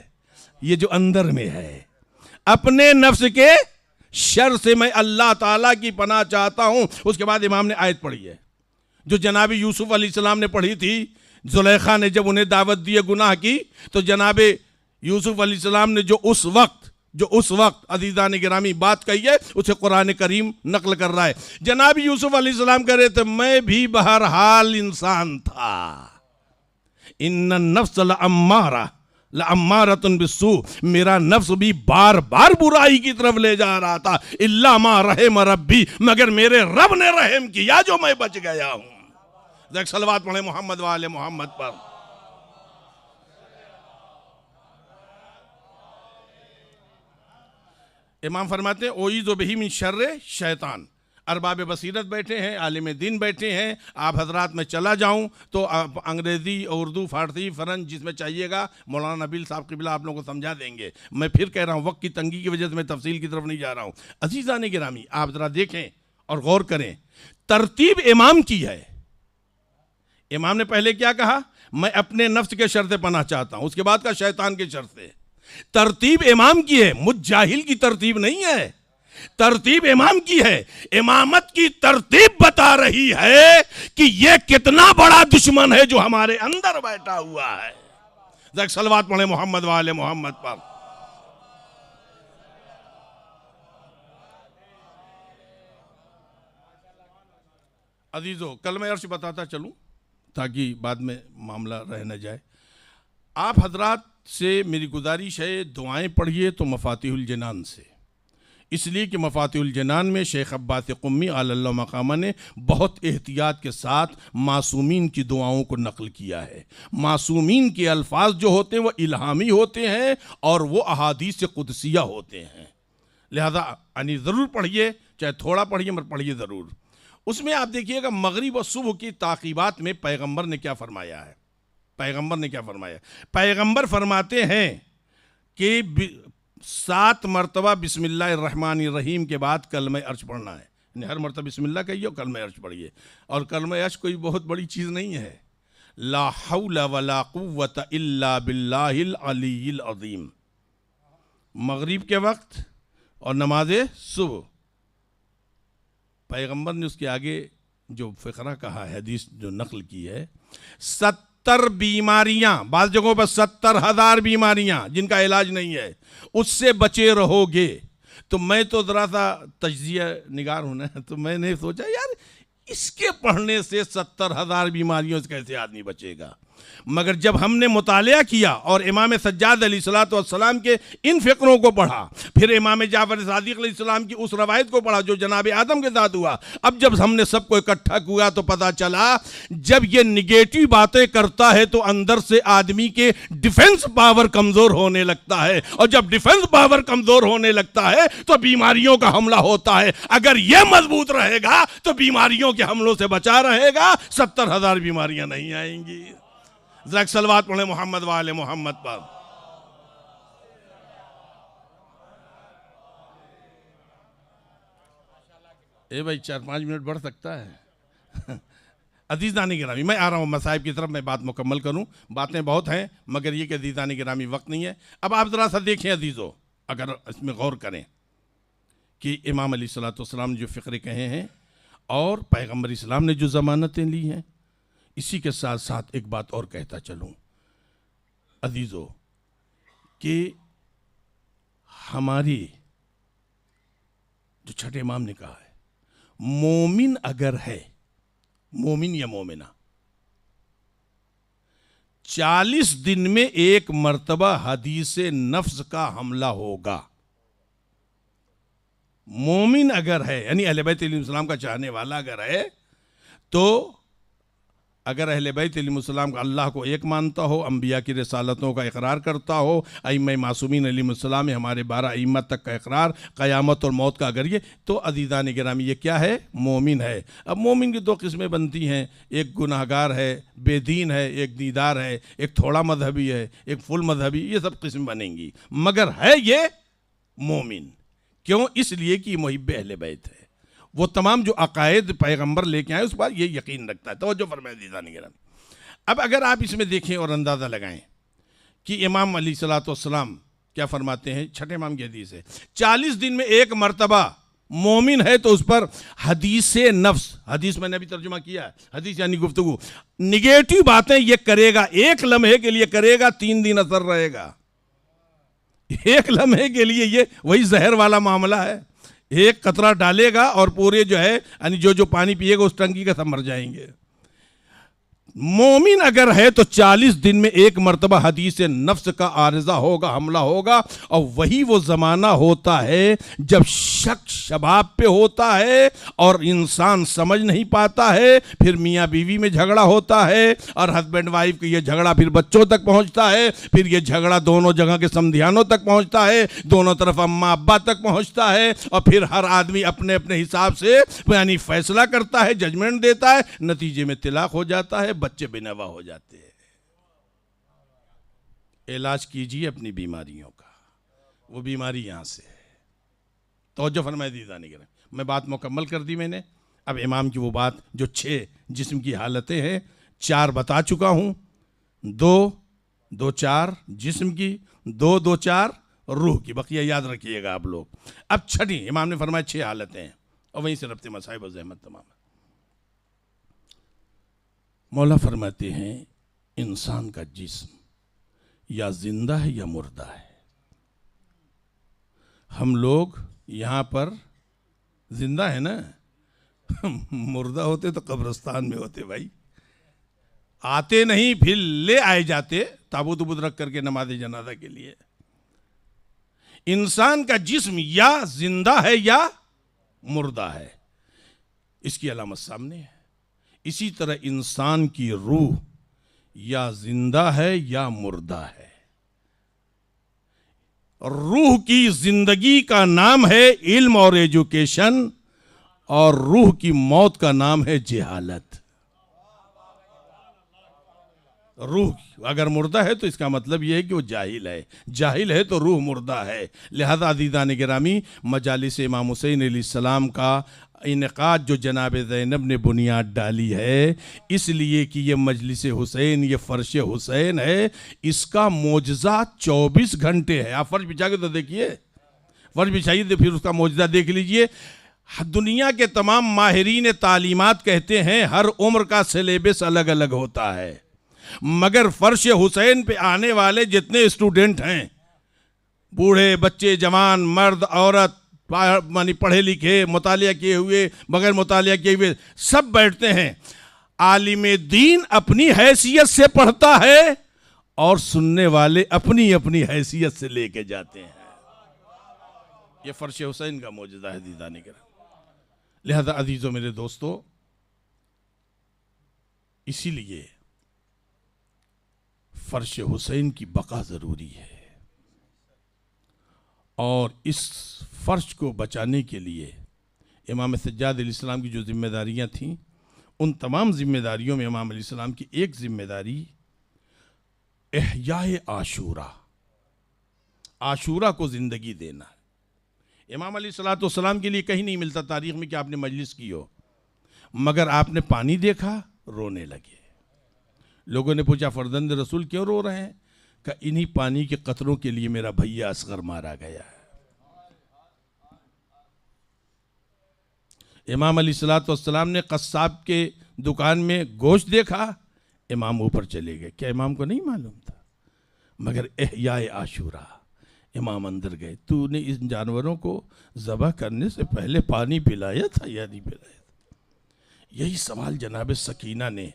ये जो अंदर में है, अपने नफ्स के शर से मैं अल्लाह ताला की पनाह चाहता हूं। उसके बाद इमाम ने आयत पढ़ी है जो जनाब यूसुफ अलैहिस्सलाम ने पढ़ी थी। जुलेखा ने जब उन्हें दावत दी गुनाह की, तो जनाब यूसुफ अलैहिस्सलाम ने जो उस वक्त अज़ीज़ान गिरामी बात कही है, उसे कुरान करीम नकल कर रहा है। जनाब यूसुफ अलैहिस्सलाम कह रहे थे मैं भी बहरहाल इंसान था, इन्नन नफ्स लअम्मारतुन बिस्सू, मेरा नफ्स भी बार बार बुराई की तरफ ले जा रहा था, इल्ला मा रहम रब्बी, मगर मेरे रब ने रहम किया जो मैं बच गया हूं। देख सलवात पढ़े मोहम्मद वाले मोहम्मद पर। इमाम फरमाते हैं ओइज़ु बिही मिन शर्रि शैतान। अरबाब बसीरत बैठे हैं, आलिम दीन बैठे हैं, आप हजरात में चला जाऊं तो अंग्रेज़ी, उर्दू, फारसी, फ़रंज जिसमें चाहिएगा मौलाना नबील साहब क़िबला आप लोगों को समझा देंगे। मैं फिर कह रहा हूं, वक्त की तंगी की वजह से मैं तफसील की तरफ नहीं जा रहा हूं। अज़ीज़ान गिरामी, आप ज़रा देखें और गौर करें, तरतीब इमाम की है। इमाम ने पहले क्या कहा? मैं अपने नफ्स के शर से पनाह चाहता हूं, उसके बाद का शैतान के शर से। तरतीब इमाम की है, मुझ जाहिल की तरतीब नहीं है, तरतीब इमाम की है। इमामत की तरतीब बता रही है कि यह कितना बड़ा दुश्मन है जो हमारे अंदर बैठा हुआ है। जरा सलवात पढ़े मोहम्मद वाले मोहम्मद पर। अजीजों, कल मैं अर्श बताता चलूं ताकि बाद में मामला रह न जाए। आप हजरात से मेरी गुजारिश है, दुआएं पढ़िए तो मफातिहुल जनान से, इसलिए कि मफातिहुल जनान में शेख अब्बास क़ुम्मी अल्लाह मकामा ने बहुत एहतियात के साथ मासूमीन की दुआओं को नकल किया है। मासूमीन के अल्फाज जो होते हैं वो इल्हामी होते हैं और वो अहादीस क़ुदसिया होते हैं, लिहाजा यानी ज़रूर पढ़िए, चाहे थोड़ा पढ़िए मगर पढ़िए ज़रूर। उसमें आप देखिएगा मगरिब और सुबह की ताक़ीबात में पैगम्बर ने क्या फरमाया है। पैगम्बर ने क्या फरमाया? पैगम्बर फरमाते हैं कि 7 मरतबा बिस्मिल्लाहिर्रहमानिर्रहीम के बाद कलमे अर्श पढ़ना है, यानी हर मरतबा बिस्मिल्लाह कहिए और कलमे अर्श पढ़िए। और कलमे अर्श कोई बहुत बड़ी चीज़ नहीं है, ला हौला वला कुव्वता इल्ला बिल्लाहिल अलीयिल अज़ीम। मगरिब के वक्त और नमाज सुबह, पैगम्बर ने उसके आगे जो फ़िक्रा कहा है, हदीस जो नकल की है, 70 बीमारियां, बाज़ जगहों पर 70,000 बीमारियां जिनका इलाज नहीं है, उससे बचे रहोगे। तो मैं तो ज़रा सा तज्जिया निगार हूं ना, तो मैंने सोचा यार इसके पढ़ने से 70,000 बीमारियों से कैसे आदमी बचेगा। मगर जब हमने मुतालिया किया और इमाम सज्जाद अलैहिस्सलाम के इन फ़िक्रों को पढ़ा, फिर इमाम जाफ़र सादिक़ अलैहिस्सलाम की उस रवायत को पढ़ा जो जनाब आदम के साथ हुआ, अब जब हमने सबको इकट्ठा किया तो पता चला जब ये निगेटिव बातें करता है तो अंदर से आदमी के डिफेंस पावर कमज़ोर होने लगता है, और जब डिफेंस पावर कमज़ोर होने लगता है तो बीमारियों का हमला होता है। अगर यह मजबूत रहेगा तो बीमारियों के हमलों से बचा रहेगा, 70,000 बीमारियां नहीं आएंगी। ज़रा सलवात पढ़े मोहम्मद वाले मोहम्मद पर। ए भाई 4-5 मिनट बढ़ सकता है। अज़ीज़ान गिरामी, मैं आ रहा हूँ मसाइब की तरफ, मैं बात मुकम्मल करूँ, बातें बहुत हैं मगर ये कि अज़ीज़ान गिरामी वक्त नहीं है। अब आप ज़रा सा देखें अजीज़ों, अगर इसमें गौर करें कि इमाम अलैहिस्सलाम ने जो फ़िक्रे कहे हैं और पैगम्बर इस्लाम ने जो ज़मानतें ली हैं, इसी के साथ साथ एक बात और कहता चलूँ अजीज़ों कि हमारी जो छठे इमाम ने कहा है, मोमिन अगर है, मोमिन या मोमिना, 40 दिन में एक मर्तबा हदीसे नफ्स का हमला होगा। मोमिन अगर है, यानी अहले बैत अलैहिस्सलाम का चाहने वाला अगर है, तो अगर अहले बैत अलैहिस्सलाम का अल्लाह को एक मानता हो, अंबिया की रिसालतों का इकरार करता हो, अइम्मा मासूमीन अलैहिस्सलाम में हमारे 12 अइम्मा तक का इकरार, क़यामत और मौत का अगर ये, तो अज़ीज़ान गिरामी ये क्या है? मोमिन है। अब मोमिन की 2 किस्में बनती हैं, एक गुनाहगार है, बेदीन है, एक दीदार है, एक थोड़ा मजहबी है, एक फुल मजहबी, ये सब किस्म बनेंगी, मगर है ये मोमिन। क्यों? इसलिए कि मुहिब्ब अहले बैत है, वो तमाम जो अकायद पैगंबर लेके आए उस पर ये यकीन रखता है। तवज्जो फरमाइए दीदानी गिरामी। अब अगर आप इसमें देखें और अंदाज़ा लगाएं कि इमाम अलैहिस्सलाम क्या फरमाते हैं, छठे इमाम की हदीस है, 40 दिन में एक मर्तबा मोमिन है तो उस पर हदीसे नफ्स, हदीस मैंने अभी तर्जुमा किया है, हदीस यानी गुफ्तगू, निगेटिव बातें ये करेगा, एक लम्हे के लिए करेगा, 3 दिन असर रहेगा। एक लम्हे के लिए ये वही जहर वाला मामला है, एक कतरा डालेगा और पूरे जो है यानी जो पानी पिएगा उस टंकी का सब मर जाएंगे। मोमिन अगर है तो 40 दिन में एक मर्तबा हदीस नफ्स का आरिज़ा होगा, हमला होगा, और वही वो ज़माना होता है जब शक शबाब पे होता है और इंसान समझ नहीं पाता है, फिर मियाँ बीवी में झगड़ा होता है और हस्बैंड वाइफ का ये झगड़ा फिर बच्चों तक पहुँचता है, फिर ये झगड़ा दोनों जगह के समधियानों तक पहुँचता है, दोनों तरफ अम्मा अब्बा तक पहुँचता है, और फिर हर आदमी अपने अपने हिसाब से यानी फैसला करता है, जजमेंट देता है, नतीजे में तिलाक हो जाता है, बच्चे बेनवा हो जाते हैं। इलाज कीजिए अपनी बीमारियों का, वो बीमारी यहां से है। तवज्जो फरमाइए दीदानी गिरामी, मैं बात मुकम्मल कर दी मैंने। अब इमाम की वो बात जो 6 जिस्म की हालतें हैं, 4 बता चुका हूं, 2-4 जिस्म की, 2-4 रूह की, बकिया याद रखिएगा आप लोग। अब छठी इमाम ने फरमाया 6 हालतें हैं और वहीं से रब्ते मसाइब और ज़हमत तमाम। मौला फरमाते हैं इंसान का जिस्म या जिंदा है या मुर्दा है। हम लोग यहाँ पर जिंदा है ना, मुर्दा होते तो कब्रिस्तान में होते भाई, आते नहीं फिर ले आए जाते ताबूत उबूत रख करके नमाज जनाजा के लिए। इंसान का जिस्म या जिंदा है या मुर्दा है, इसकी अलामत सामने है। इसी तरह इंसान की रूह या जिंदा है या मुर्दा है। रूह की जिंदगी का नाम है इल्म और एजुकेशन, और रूह की मौत का नाम है जहालत। रूह अगर मुर्दा है तो इसका मतलब यह है कि वो जाहिल है, जाहिल है तो रूह मुर्दा है। लिहाजा अज़ीज़ान गिरामी, मजालिस इमाम हुसैन अलैहिस्सलाम का इनकाद जो जनाब ज़ैनब ने बुनियाद डाली है, इसलिए कि ये मजलिस हुसैन, ये फ़र्श हुसैन है, इसका मोजज़ा 24 घंटे है। आप फ़र्श बिछा के तो देखिए, फ़र्श बिछाइए तो फिर उसका मोजज़ा देख लीजिए। दुनिया के तमाम माहिरीन तालीमात कहते हैं हर उम्र का सिलेबस अलग अलग होता है, मगर फ़र्श हुसैन पे आने वाले जितने स्टूडेंट हैं, बूढ़े बच्चे जवान मर्द औरत, मानी पढ़े लिखे मुतालिया किए हुए बगैर मुतालिया किए हुए, सब बैठते हैं। आलिम दीन अपनी हैसियत से पढ़ता है और सुनने वाले अपनी अपनी हैसियत से लेके जाते हैं। ये फ़र्श हुसैन का मौजूदा है दीदानी का। लिहाजा अजीज़ों मेरे दोस्तों, इसीलिए फ़र्श हुसैन की बका ज़रूरी है, और इस फ़र्श को बचाने के लिए इमाम सज्जाद अलैहिस्सलाम की जो जिम्मेदारियां थीं, उन तमाम जिम्मेदारियों में इमाम अलैहिस्सलाम की एक जिम्मेदारी इहयाए आशूरा, आशूरा को ज़िंदगी देना है। इमाम अलैहिस्सलाम के लिए कहीं नहीं मिलता तारीख़ में कि आपने मजलिस की हो, मगर आपने पानी देखा रोने लगे। लोगों ने पूछा फर्जंद रसूल क्यों रो रहे हैं? कि इन्हीं पानी के कतरों के लिए मेरा भैया असगर मारा गया है। इमाम अलैहिस्सलाम ने कस्साब के दुकान में गोश्त देखा, इमाम ऊपर चले गए। क्या इमाम को नहीं मालूम था? मगर इहयाए आशूरा, इमाम अंदर गए, तूने इन जानवरों को ज़बह करने से पहले पानी पिलाया था या नहीं पिलाया था? यही सवाल जनाब सकीना ने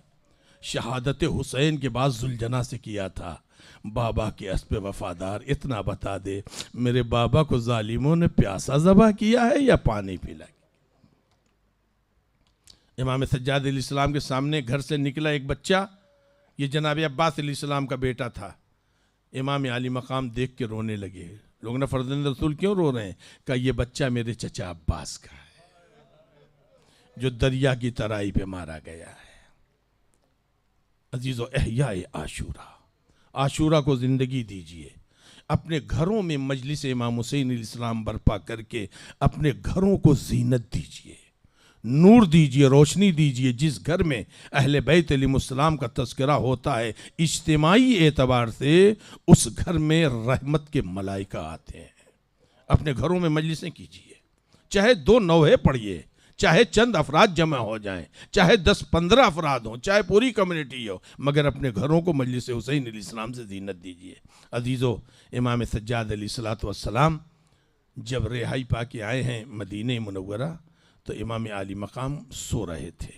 शहादत हुसैन के बाद जुलजना से किया था। बाबा के अस्पे वफादार, इतना बता दे, मेरे बाबा को जालिमों ने प्यासा ज़बह किया है या पानी पिलाया? इमाम सज्जाद अलैहिस्सलाम के सामने घर से निकला एक बच्चा, ये जनाब अब्बास अलैहिस्सलाम का बेटा था। इमाम आली मकाम देख के रोने लगे। लोग ना फर्जंद रसूल क्यों रो रहे हैं? कहा ये बच्चा मेरे चचा अब्बास का है जो दरिया की तराई पे मारा गया है। अजीज़ो, एहयाए आशूरा, आशूरा को ज़िंदगी दीजिए। अपने घरों में मजलिस इमाम हुसैन अलैहिस्सलाम बर्पा करके अपने घरों को जीनत दीजिए, नूर दीजिए, रोशनी दीजिए। जिस घर में अहले बैत अलैहिमुस्सलाम का तज़किरा होता है इज्तिमाई एतबार से, उस घर में रहमत के मलाइका आते हैं। अपने घरों में मजलिसें कीजिए, चाहे 2 नौहे पढ़िए, चाहे चंद अफराद जमा हो जाएं, चाहे 10-15 अफराद हों, चाहे पूरी कम्युनिटी हो, मगर अपने घरों को मजलिस हुसैन अलैहिस्सलाम से जीनत दीजिए। अजीज़ो, इमाम सज्जाद अलैहिस्सलाम जब रिहाई पा के आए हैं मदीने मुनव्वरा, तो इमाम आली मकाम सो रहे थे।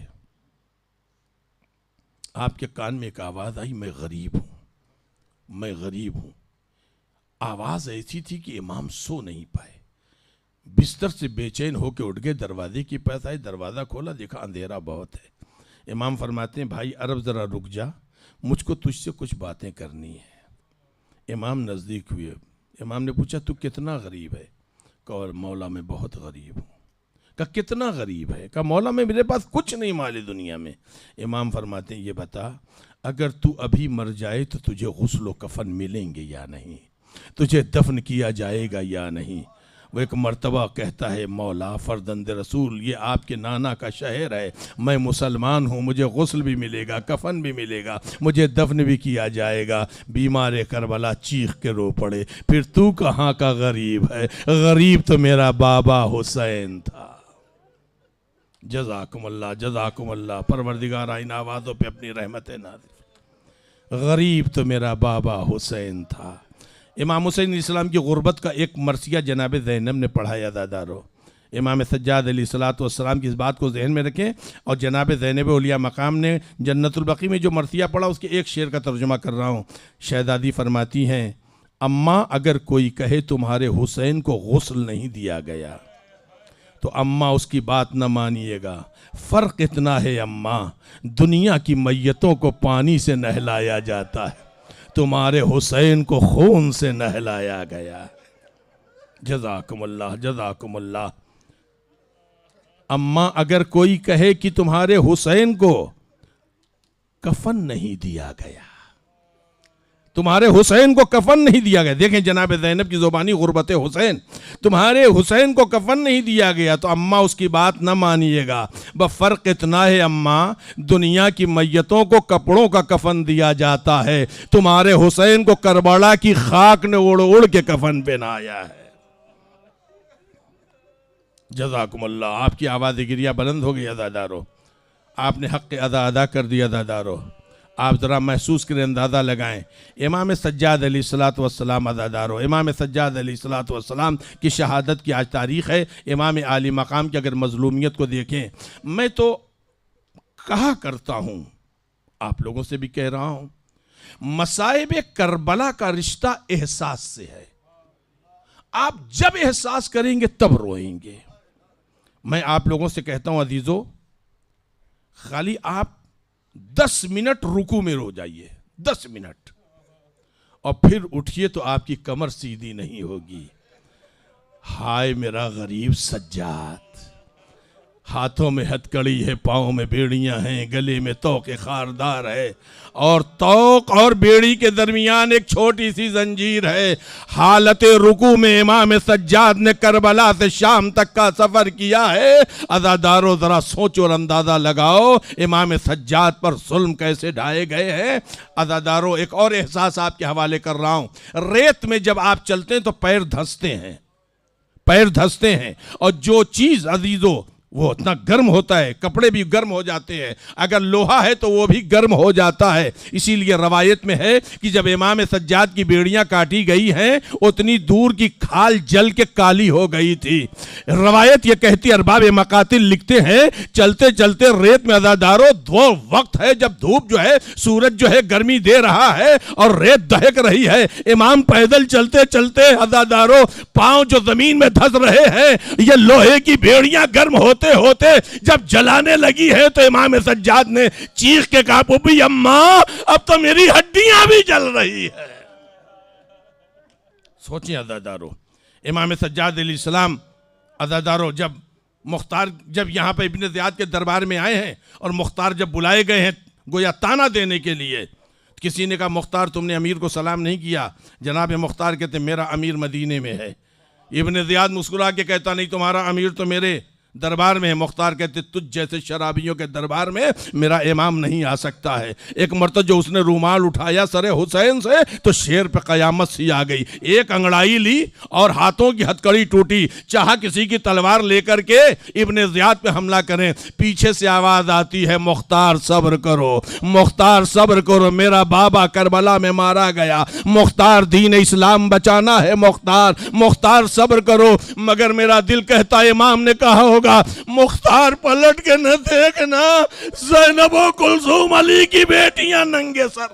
आपके कान में एक आवाज़ आई, मैं गरीब हूँ, मैं गरीब हूँ। आवाज़ ऐसी थी कि इमाम सो नहीं पाए, बिस्तर से बेचैन होकर उठ गए, दरवाजे की पास आए, दरवाज़ा खोला, देखा अंधेरा बहुत है। इमाम फरमाते हैं, भाई अरब ज़रा रुक जा, मुझको तुझसे कुछ बातें करनी है। इमाम नज़दीक हुए। इमाम ने पूछा, तू कितना गरीब है? कहा, मौला मैं बहुत गरीब हूँ। कहा, कितना गरीब है? कहा, मौला मैं, मेरे पास कुछ नहीं माल दुनिया में। इमाम फरमाते हैं, ये बता, अगर तू अभी मर जाए तो तुझे गुस्ल व कफन मिलेंगे या नहीं? तुझे दफन किया जाएगा या नहीं? वो एक मर्तबा कहता है, मौला फर्जंद रसूल, ये आपके नाना का शहर है, मैं मुसलमान हूँ, मुझे गुस्ल भी मिलेगा, कफन भी मिलेगा, मुझे दफन भी किया जाएगा। बीमार करबला चीख के रो पड़े, फिर तू कहाँ का गरीब है? गरीब तो मेरा बाबा हुसैन था। जज़ाकुमुल्लाह, जज़ाकुमुल्लाह। परवरदिगार इन आवाज़ों पे अपनी रहमतें नाज़िल। गरीब तो मेरा बाबा हुसैन था। इमाम हुसैन अलैहिस्सलाम की गुर्बत का एक मरसिया जनाब ज़ैनब ने पढ़ाया दादारो। इमाम सज्जाद अलैहिस्सलाम की इस बात को जहन में रखें। और जनाब ज़ैनब औलिया मकाम ने जन्नतुल बकी में जो मरसिया पढ़ा, उसके एक शेर का तर्जुमा कर रहा हूँ। शहजादी फरमाती हैं, अम्मा अगर कोई कहे तुम्हारे हुसैन को गुस्ल नहीं दिया गया तो अम्मा उसकी बात न मानिएगा। फ़र्क इतना है अम्मा, दुनिया की मैयतों को पानी से नहलाया जाता है, तुम्हारे हुसैन को खून से नहलाया गया। जज़ाकुमुल्लाह, जज़ाकुमुल्लाह। अम्मा अगर कोई कहे कि तुम्हारे हुसैन को कफन नहीं दिया गया, तुम्हारे हुसैन को कफन नहीं दिया गया, देखें जनाब ज़ैनब की ज़ुबानी गुर्बत हुसैन, तुम्हारे हुसैन को कफन नहीं दिया गया तो अम्मा उसकी बात न मानिएगा। बस फ़र्क इतना है अम्मा, दुनिया की मैयतों को कपड़ों का कफन दिया जाता है, तुम्हारे हुसैन को करबला की खाक ने उड़ उड़ के कफन पहनाया है। जज़ाकुमुल्लाह। आपकी आवाज़ गिरिया बुलंद हो गई अदादारो, आपने हक़ अदा अदा कर दिया अदादारो। आप ज़रा महसूस करें, अंदाज़ा लगाएं। इमाम सज्जाद अलैहिस्सलाम अज़ादारो, इमाम सज्जाद अलैहिस्सलाम की शहादत की आज तारीख़ है। इमाम आली मकाम की अगर मज़लूमियत को देखें, मैं तो कहा करता हूँ, आप लोगों से भी कह रहा हूँ, मसाइब करबला का रिश्ता एहसास से है। आप जब एहसास करेंगे तब रोएंगे। मैं आप लोगों से कहता हूँ अजीज़ों, खाली आप 10 मिनट रुकू में रो जाइए, 10 मिनट, और फिर उठिए तो आपकी कमर सीधी नहीं होगी। हाय मेरा गरीब सज्जाद, हाथों में हथकड़ी है, पाँव में बेड़ियां हैं, गले में तोके खारदार है, और तोक और बेड़ी के दरमियान एक छोटी सी जंजीर है। हालत रुकू में इमाम सज्जाद ने करबला से शाम तक का सफ़र किया है। अज़ादारो ज़रा सोचो और अंदाज़ा लगाओ इमाम सज्जाद पर जुल्म कैसे ढाए गए हैं। अज़ादारो एक और एहसास आपके हवाले कर रहा हूँ, रेत में जब आप चलते हैं तो पैर धंसते हैं, पैर धंसते हैं, और जो चीज़ अजीज़ो वो इतना गर्म होता है, कपड़े भी गर्म हो जाते हैं, अगर लोहा है तो वो भी गर्म हो जाता है। इसीलिए रवायत में है कि जब इमाम सज्जाद की बेड़ियां काटी गई हैं उतनी दूर की खाल जल के काली हो गई थी। रवायत ये कहती, अरबाब मकातिल लिखते हैं, चलते चलते रेत में अज़ादारों वो वक्त है जब धूप जो है, सूरज जो है गर्मी दे रहा है और रेत दहक रही है। इमाम पैदल चलते चलते अज़ादारों पांव जो जमीन में धंस रहे हैं, ये लोहे की बेड़ियां गर्म होते होते जब जलाने लगी है तो इमाम सज्जाद ने चीख के कहा, पुप्पी अम्मा अब तो मेरी हड्डियां भी जल रही है। सोचिए अज़ादारों, इमाम सज्जाद अलैहिस्सलाम अज़ादारों जब मुख्तार जब यहाँ पे इब्न ज़ियाद के दरबार में आए हैं और मुख्तार जब बुलाए गए हैं गोया ताना देने के लिए, किसी ने कहा मुख्तार तुमने अमीर को सलाम नहीं किया। जनाब मुख्तार कहते मेरा अमीर मदीने में है। इब्न ज़ियाद मुस्कुरा के कहता नहीं, तुम्हारा अमीर तो मेरे दरबार में है। मुख्तार कहते तुझ जैसे शराबियों के दरबार में मेरा इमाम नहीं आ सकता है। एक मरतबा जो उसने रूमाल उठाया सरे हुसैन से तो शेर पे कयामत सी आ गई। एक अंगड़ाई ली और हाथों की हथकड़ी टूटी, चाहा किसी की तलवार लेकर के इब्न ज़ियाद पे हमला करें। पीछे से आवाज आती है, मुख्तार सब्र करो, मुख्तार सब्र करो, मेरा बाबा करबला में मारा गया, मुख्तार दीन इस्लाम बचाना है, मुख्तार मुख्तार सब्र करो। मगर मेरा दिल कहता है इमाम ने कहा होगा, मुख्तार पलट के न देखना, ज़ैनबो कुलसूम अली की बेटियां नंगे सर।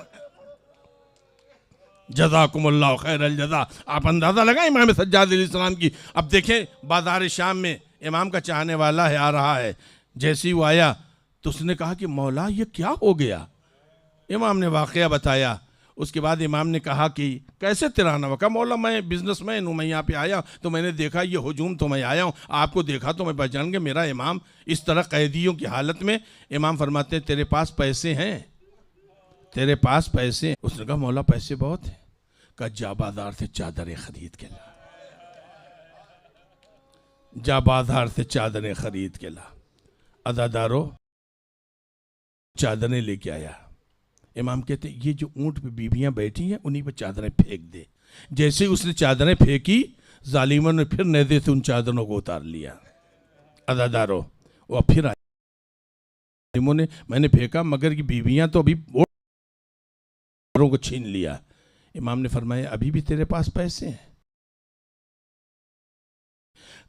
जज़ाकुमुल्लाह खैरल जज़ा। आप अंदाजा लगाएं इमाम सज्जाद अलैहिस्सलाम की। अब देखें बाजार शाम में इमाम का चाहने वाला है आ रहा है, जैसे ही वो आया तो उसने कहा कि मौला ये क्या हो गया। इमाम ने वाक़या बताया। उसके बाद इमाम ने कहा कि कैसे तिराना हुआ। कहा मौला मैं बिजनेसमैन हूँ, मैं यहाँ पे आया तो मैंने देखा ये हुजूम तो मैं आया हूँ, आपको देखा तो मैं पहचान गया मेरा इमाम इस तरह कैदियों की हालत में। इमाम फरमाते हैं तेरे पास पैसे हैं, तेरे पास पैसे हैं। उसने कहा मौला पैसे बहुत हैं। कहा जा बाजार से चादरें खरीद के ला, जा बाजार से चादरें खरीद के ला। अज़ादारों चादरें लेके आया। इमाम कहते ये जो ऊंट पे बीबियां बैठी हैं उन्हीं पे चादरें फेंक दे। जैसे उसने चादरें फेंकी, जालिमों ने फिर नेज़े से उन चादरों को उतार लिया। अज़ादारों वो फिर आए, जालिमों ने मैंने फेंका मगर की बीबियां तो अभी औरों को छीन लिया। इमाम ने फरमाया अभी भी तेरे पास पैसे हैं।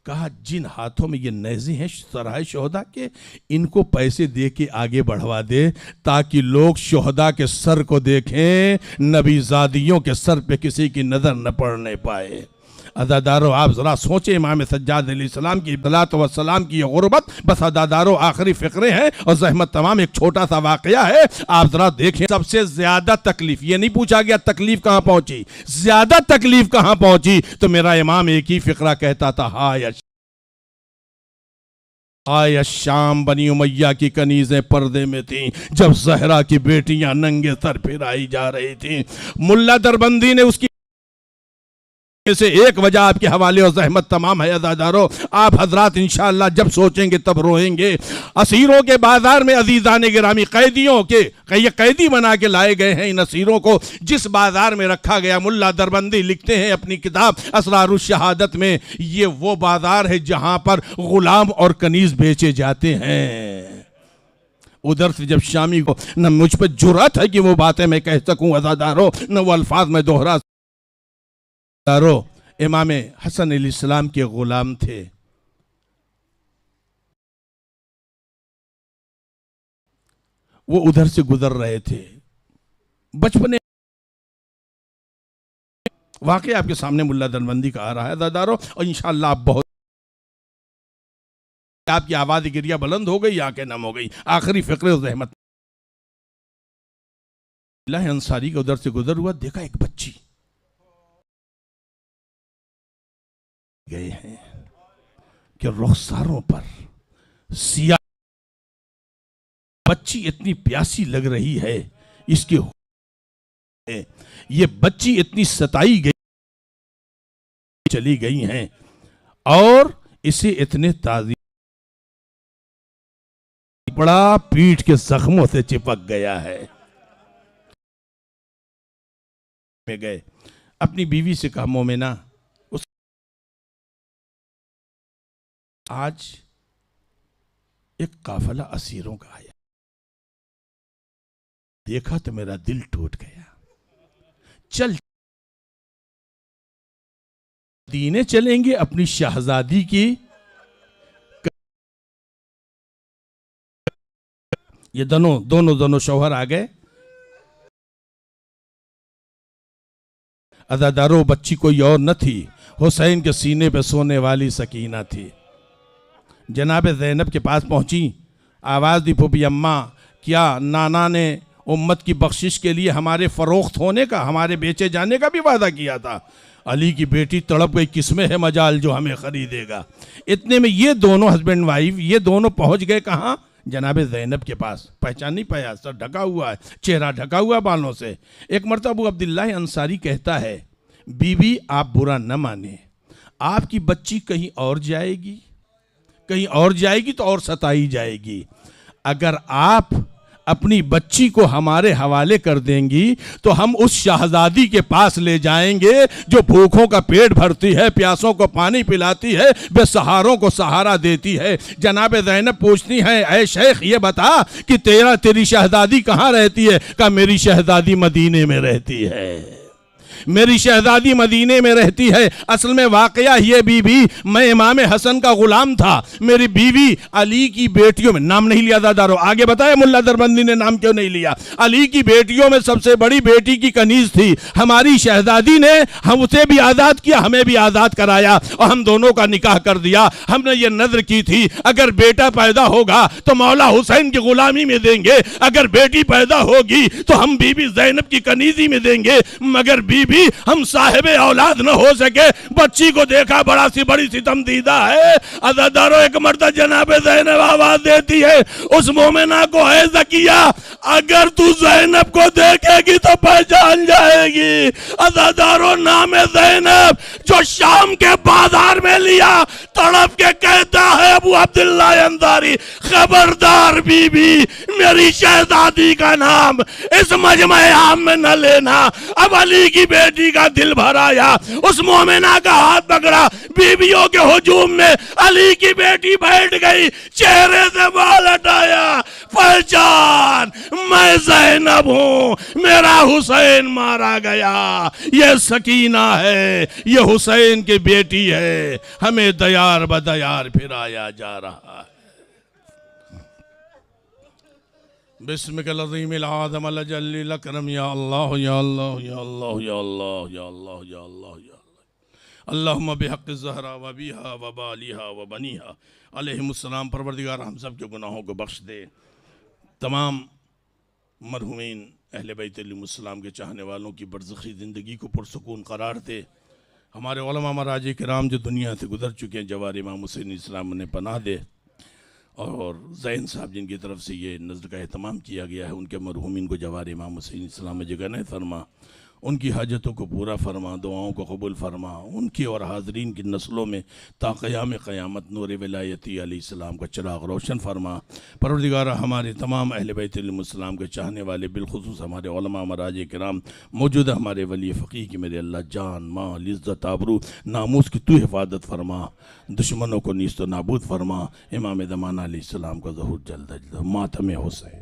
कहा जिन हाथों में ये नेज़े हैं सराय शोहदा के, इनको पैसे दे के आगे बढ़वा दे ताकि लोग शोहदा के सर को देखें, नबीज़ादियों के सर पे किसी की नज़र न पड़ने पाए। अज़ादारों आप ज़रा सोचें इमाम सज्जाद अलैहिस्सलाम की सलात व सलाम की गुरबत। बस अज़ादारों आखिरी फ़िक्रे हैं और ज़हमत तमाम एक छोटा सा वाक़या है, आप ज़रा देखें। सबसे ज़्यादा तकलीफ़ ये नहीं पूछा गया तकलीफ़ कहाँ पहुँची, ज़्यादा तकलीफ़ कहाँ पहुँची। तो मेरा इमाम एक ही फ़िक्रा कहता था, हाय शाम बनी उमैया की कनीज़ें पर्दे में थीं जब ज़हरा की बेटियां नंगे सर फिराई जा रही थीं। मुल्ला दरबंदी ने उसकी से एक वजह आपके हवाले और ज़हमत तमाम है। अज़ादारों आप हजरात इंशाअल्लाह जब सोचेंगे तब रोएंगे। असीरों के बाजार में अजीज़ान गिरामी कैदियों के ये कैदी बना के लाए गए हैं। इन असीरों को जिस बाजार में रखा गया, मुल्ला दरबंदी लिखते हैं अपनी किताब असरारुश शहादत में, ये वो बाजार है जहां पर गुलाम और कनीज़ बेचे जाते हैं। उधर से जब शामी को न मुझ पर जुर्रत है कि वो बातें मैं कह सकूं अज़ादारों, न वो अल्फाज में दोहरा। इमाम हसन अलैहिस्सलाम के गुलाम थे। वो उधर से गुजर रहे थे। बचपने वाकई आपके सामने मुल्ला दरबंदी का आ रहा है अज़ादारों, और इंशाअल्लाह आप बहुत आपकी आवाज़ गिरिया बुलंद हो गई, आंखें नम हो गई। आखिरी फ़िक्रे ज़हमत अंसारी का उधर से गुजर हुआ, देखा एक बच्ची गए हैं कि रुखसारों पर सिया बच्ची इतनी प्यासी लग रही है, इसके ये बच्ची इतनी सताई गई चली गई हैं और इसे इतने ताज़ी बड़ा पीठ के जख्मों से चिपक गया है। में गए अपनी बीवी से कहा मोमिना आज एक काफिला असीरों का आया, देखा तो मेरा दिल टूट गया। चल मदीने चलेंगे अपनी शहजादी की, ये दोनों शौहर आ गए। अदादारो बच्ची कोई और न थी, हुसैन के सीने पे सोने वाली सकीना थी। जनाब ज़ैनब के पास पहुंची, आवाज़ दी, फूफी अम्मा क्या नाना ने उम्मत की बख्शिश के लिए हमारे फ़रोख्त होने का, हमारे बेचे जाने का भी वादा किया था। अली की बेटी तड़प गई, किसमें है मजाल जो हमें ख़रीदेगा। इतने में ये दोनों हस्बैंड वाइफ, ये दोनों पहुंच गए कहाँ? जनाब ज़ैनब के पास। पहचान नहीं पाया, सर ढका हुआ है, चेहरा ढका हुआ बालों से। एक मरतबा अबू अब्दुल्लाह अंसारी कहता है, बीबी आप बुरा न माने, आपकी बच्ची कहीं और जाएगी, कहीं और जाएगी तो और सताई जाएगी। अगर आप अपनी बच्ची को हमारे हवाले कर देंगी तो हम उस शहजादी के पास ले जाएंगे जो भूखों का पेट भरती है, प्यासों को पानी पिलाती है, बेसहारों को सहारा देती है। जनाब ज़ैनब पूछती हैं, ऐ शेख ये बता कि तेरी शहजादी कहाँ रहती है? कहा मेरी शहजादी मदीने में रहती है, मेरी शहजादी मदीने में रहती है। असल में वाकया ये बीबी, मैं इमाम हसन का गुलाम था, मेरी बीवी अली की बेटियों में, नाम नहीं लिया दादारो, आगे बताया मुल्ला दरबंदी ने नाम क्यों नहीं लिया, अली की बेटियों में सबसे बड़ी बेटी की कनीज थी। हमारी शहजादी ने हम उसे भी आज़ाद किया, हमें भी आज़ाद कराया और हम दोनों का निकाह कर दिया। हमने ये नज़र की थी अगर बेटा पैदा होगा तो मौला हुसैन की गुलामी में देंगे, अगर बेटी पैदा होगी तो हम बीबी ज़ैनब की कनीजी में देंगे, मगर बीबी हम साहिबे औलाद न हो सके। बच्ची को देखा बड़ा सी बड़ी सितम दीदा है। अज़ादारो एक मर्दा जनाब ज़ैनब आवाज देती है, उस मोमिना को है ज़किया, अगर तू ज़ैनब को देखेगी तो पहचान जाएगी। अज़ादारो नाम ज़ैनब जो शाम के बाजार में लिया, तड़प के कहता है अबू अब्दुल्लाह अंसारी, खबरदार बीबी मेरी शहजादी का नाम इस मजमे आम में न लेना। अब अली की बेटी का दिल भर आया, उस मोमिना का हाथ पकड़ा, बीवियों के हुजूम में अली की बेटी बैठ गई, चेहरे से बाल हटाया, पहचान मैं ज़ैनब हूं, मेरा हुसैन मारा गया, ये सकीना है, ये हुसैन की बेटी है, हमें दयार बदयार फिराया जा रहा है। बिस्मिकल अज़ीमिल आज़म अल जल्लिल अकरम, या अल्लाह या अल्लाह या अल्लाह या अल्लाह या अल्लाह या अल्लाह या अल्लाह, अल्लाहुम्मा बिहक़्क़ि ज़हरा व बिहा व बालिहा व बनीहा अलैहिमुस्सलाम। परवरदिगार हम सब के गुनाहों को बख्श दे, तमाम मरहूमीन अहले बैत अलैहिमुस्सलाम के चाहने वालों की बरज़खी ज़िंदगी को पुरसुकून करार दे। हमारे उलमा मराजी किराम जो दुनिया से गुजर चुके हैं, जवार इमाम हुसैन इस्लाम ने पनाह दे, और ज़ैन साहब जिनकी तरफ से ये नज़र का एहतमाम किया गया है, उनके मरहूमिन को जवार इमाम हुसैन इस्लाम में जगह नहीं फरमा, उनकी हाजतों को पूरा फरमा, दुआओं को कबूल फरमा, उनकी और हाजरीन की नस्लों में ताक़याम क़यामत नूर विलायती अलैहिस्सलाम का चिराग रोशन फरमा। परवरदिगार हमारे तमाम अहले बैत अलैहिमुस्सलाम के चाहने वाले, बिलखुसूस हमारे उलमा मराजे किराम, मौजूद हमारे वली फ़क़ीह की मेरे अल्लाह जान माल इज़्ज़त आबरू नामूस की तू हिफाजत फरमा, दुश्मनों को नीस्त नाबूद फरमा। इमाम ज़माना अलैहिस्सलाम का ज़हूर जल्द मातम हुसैन।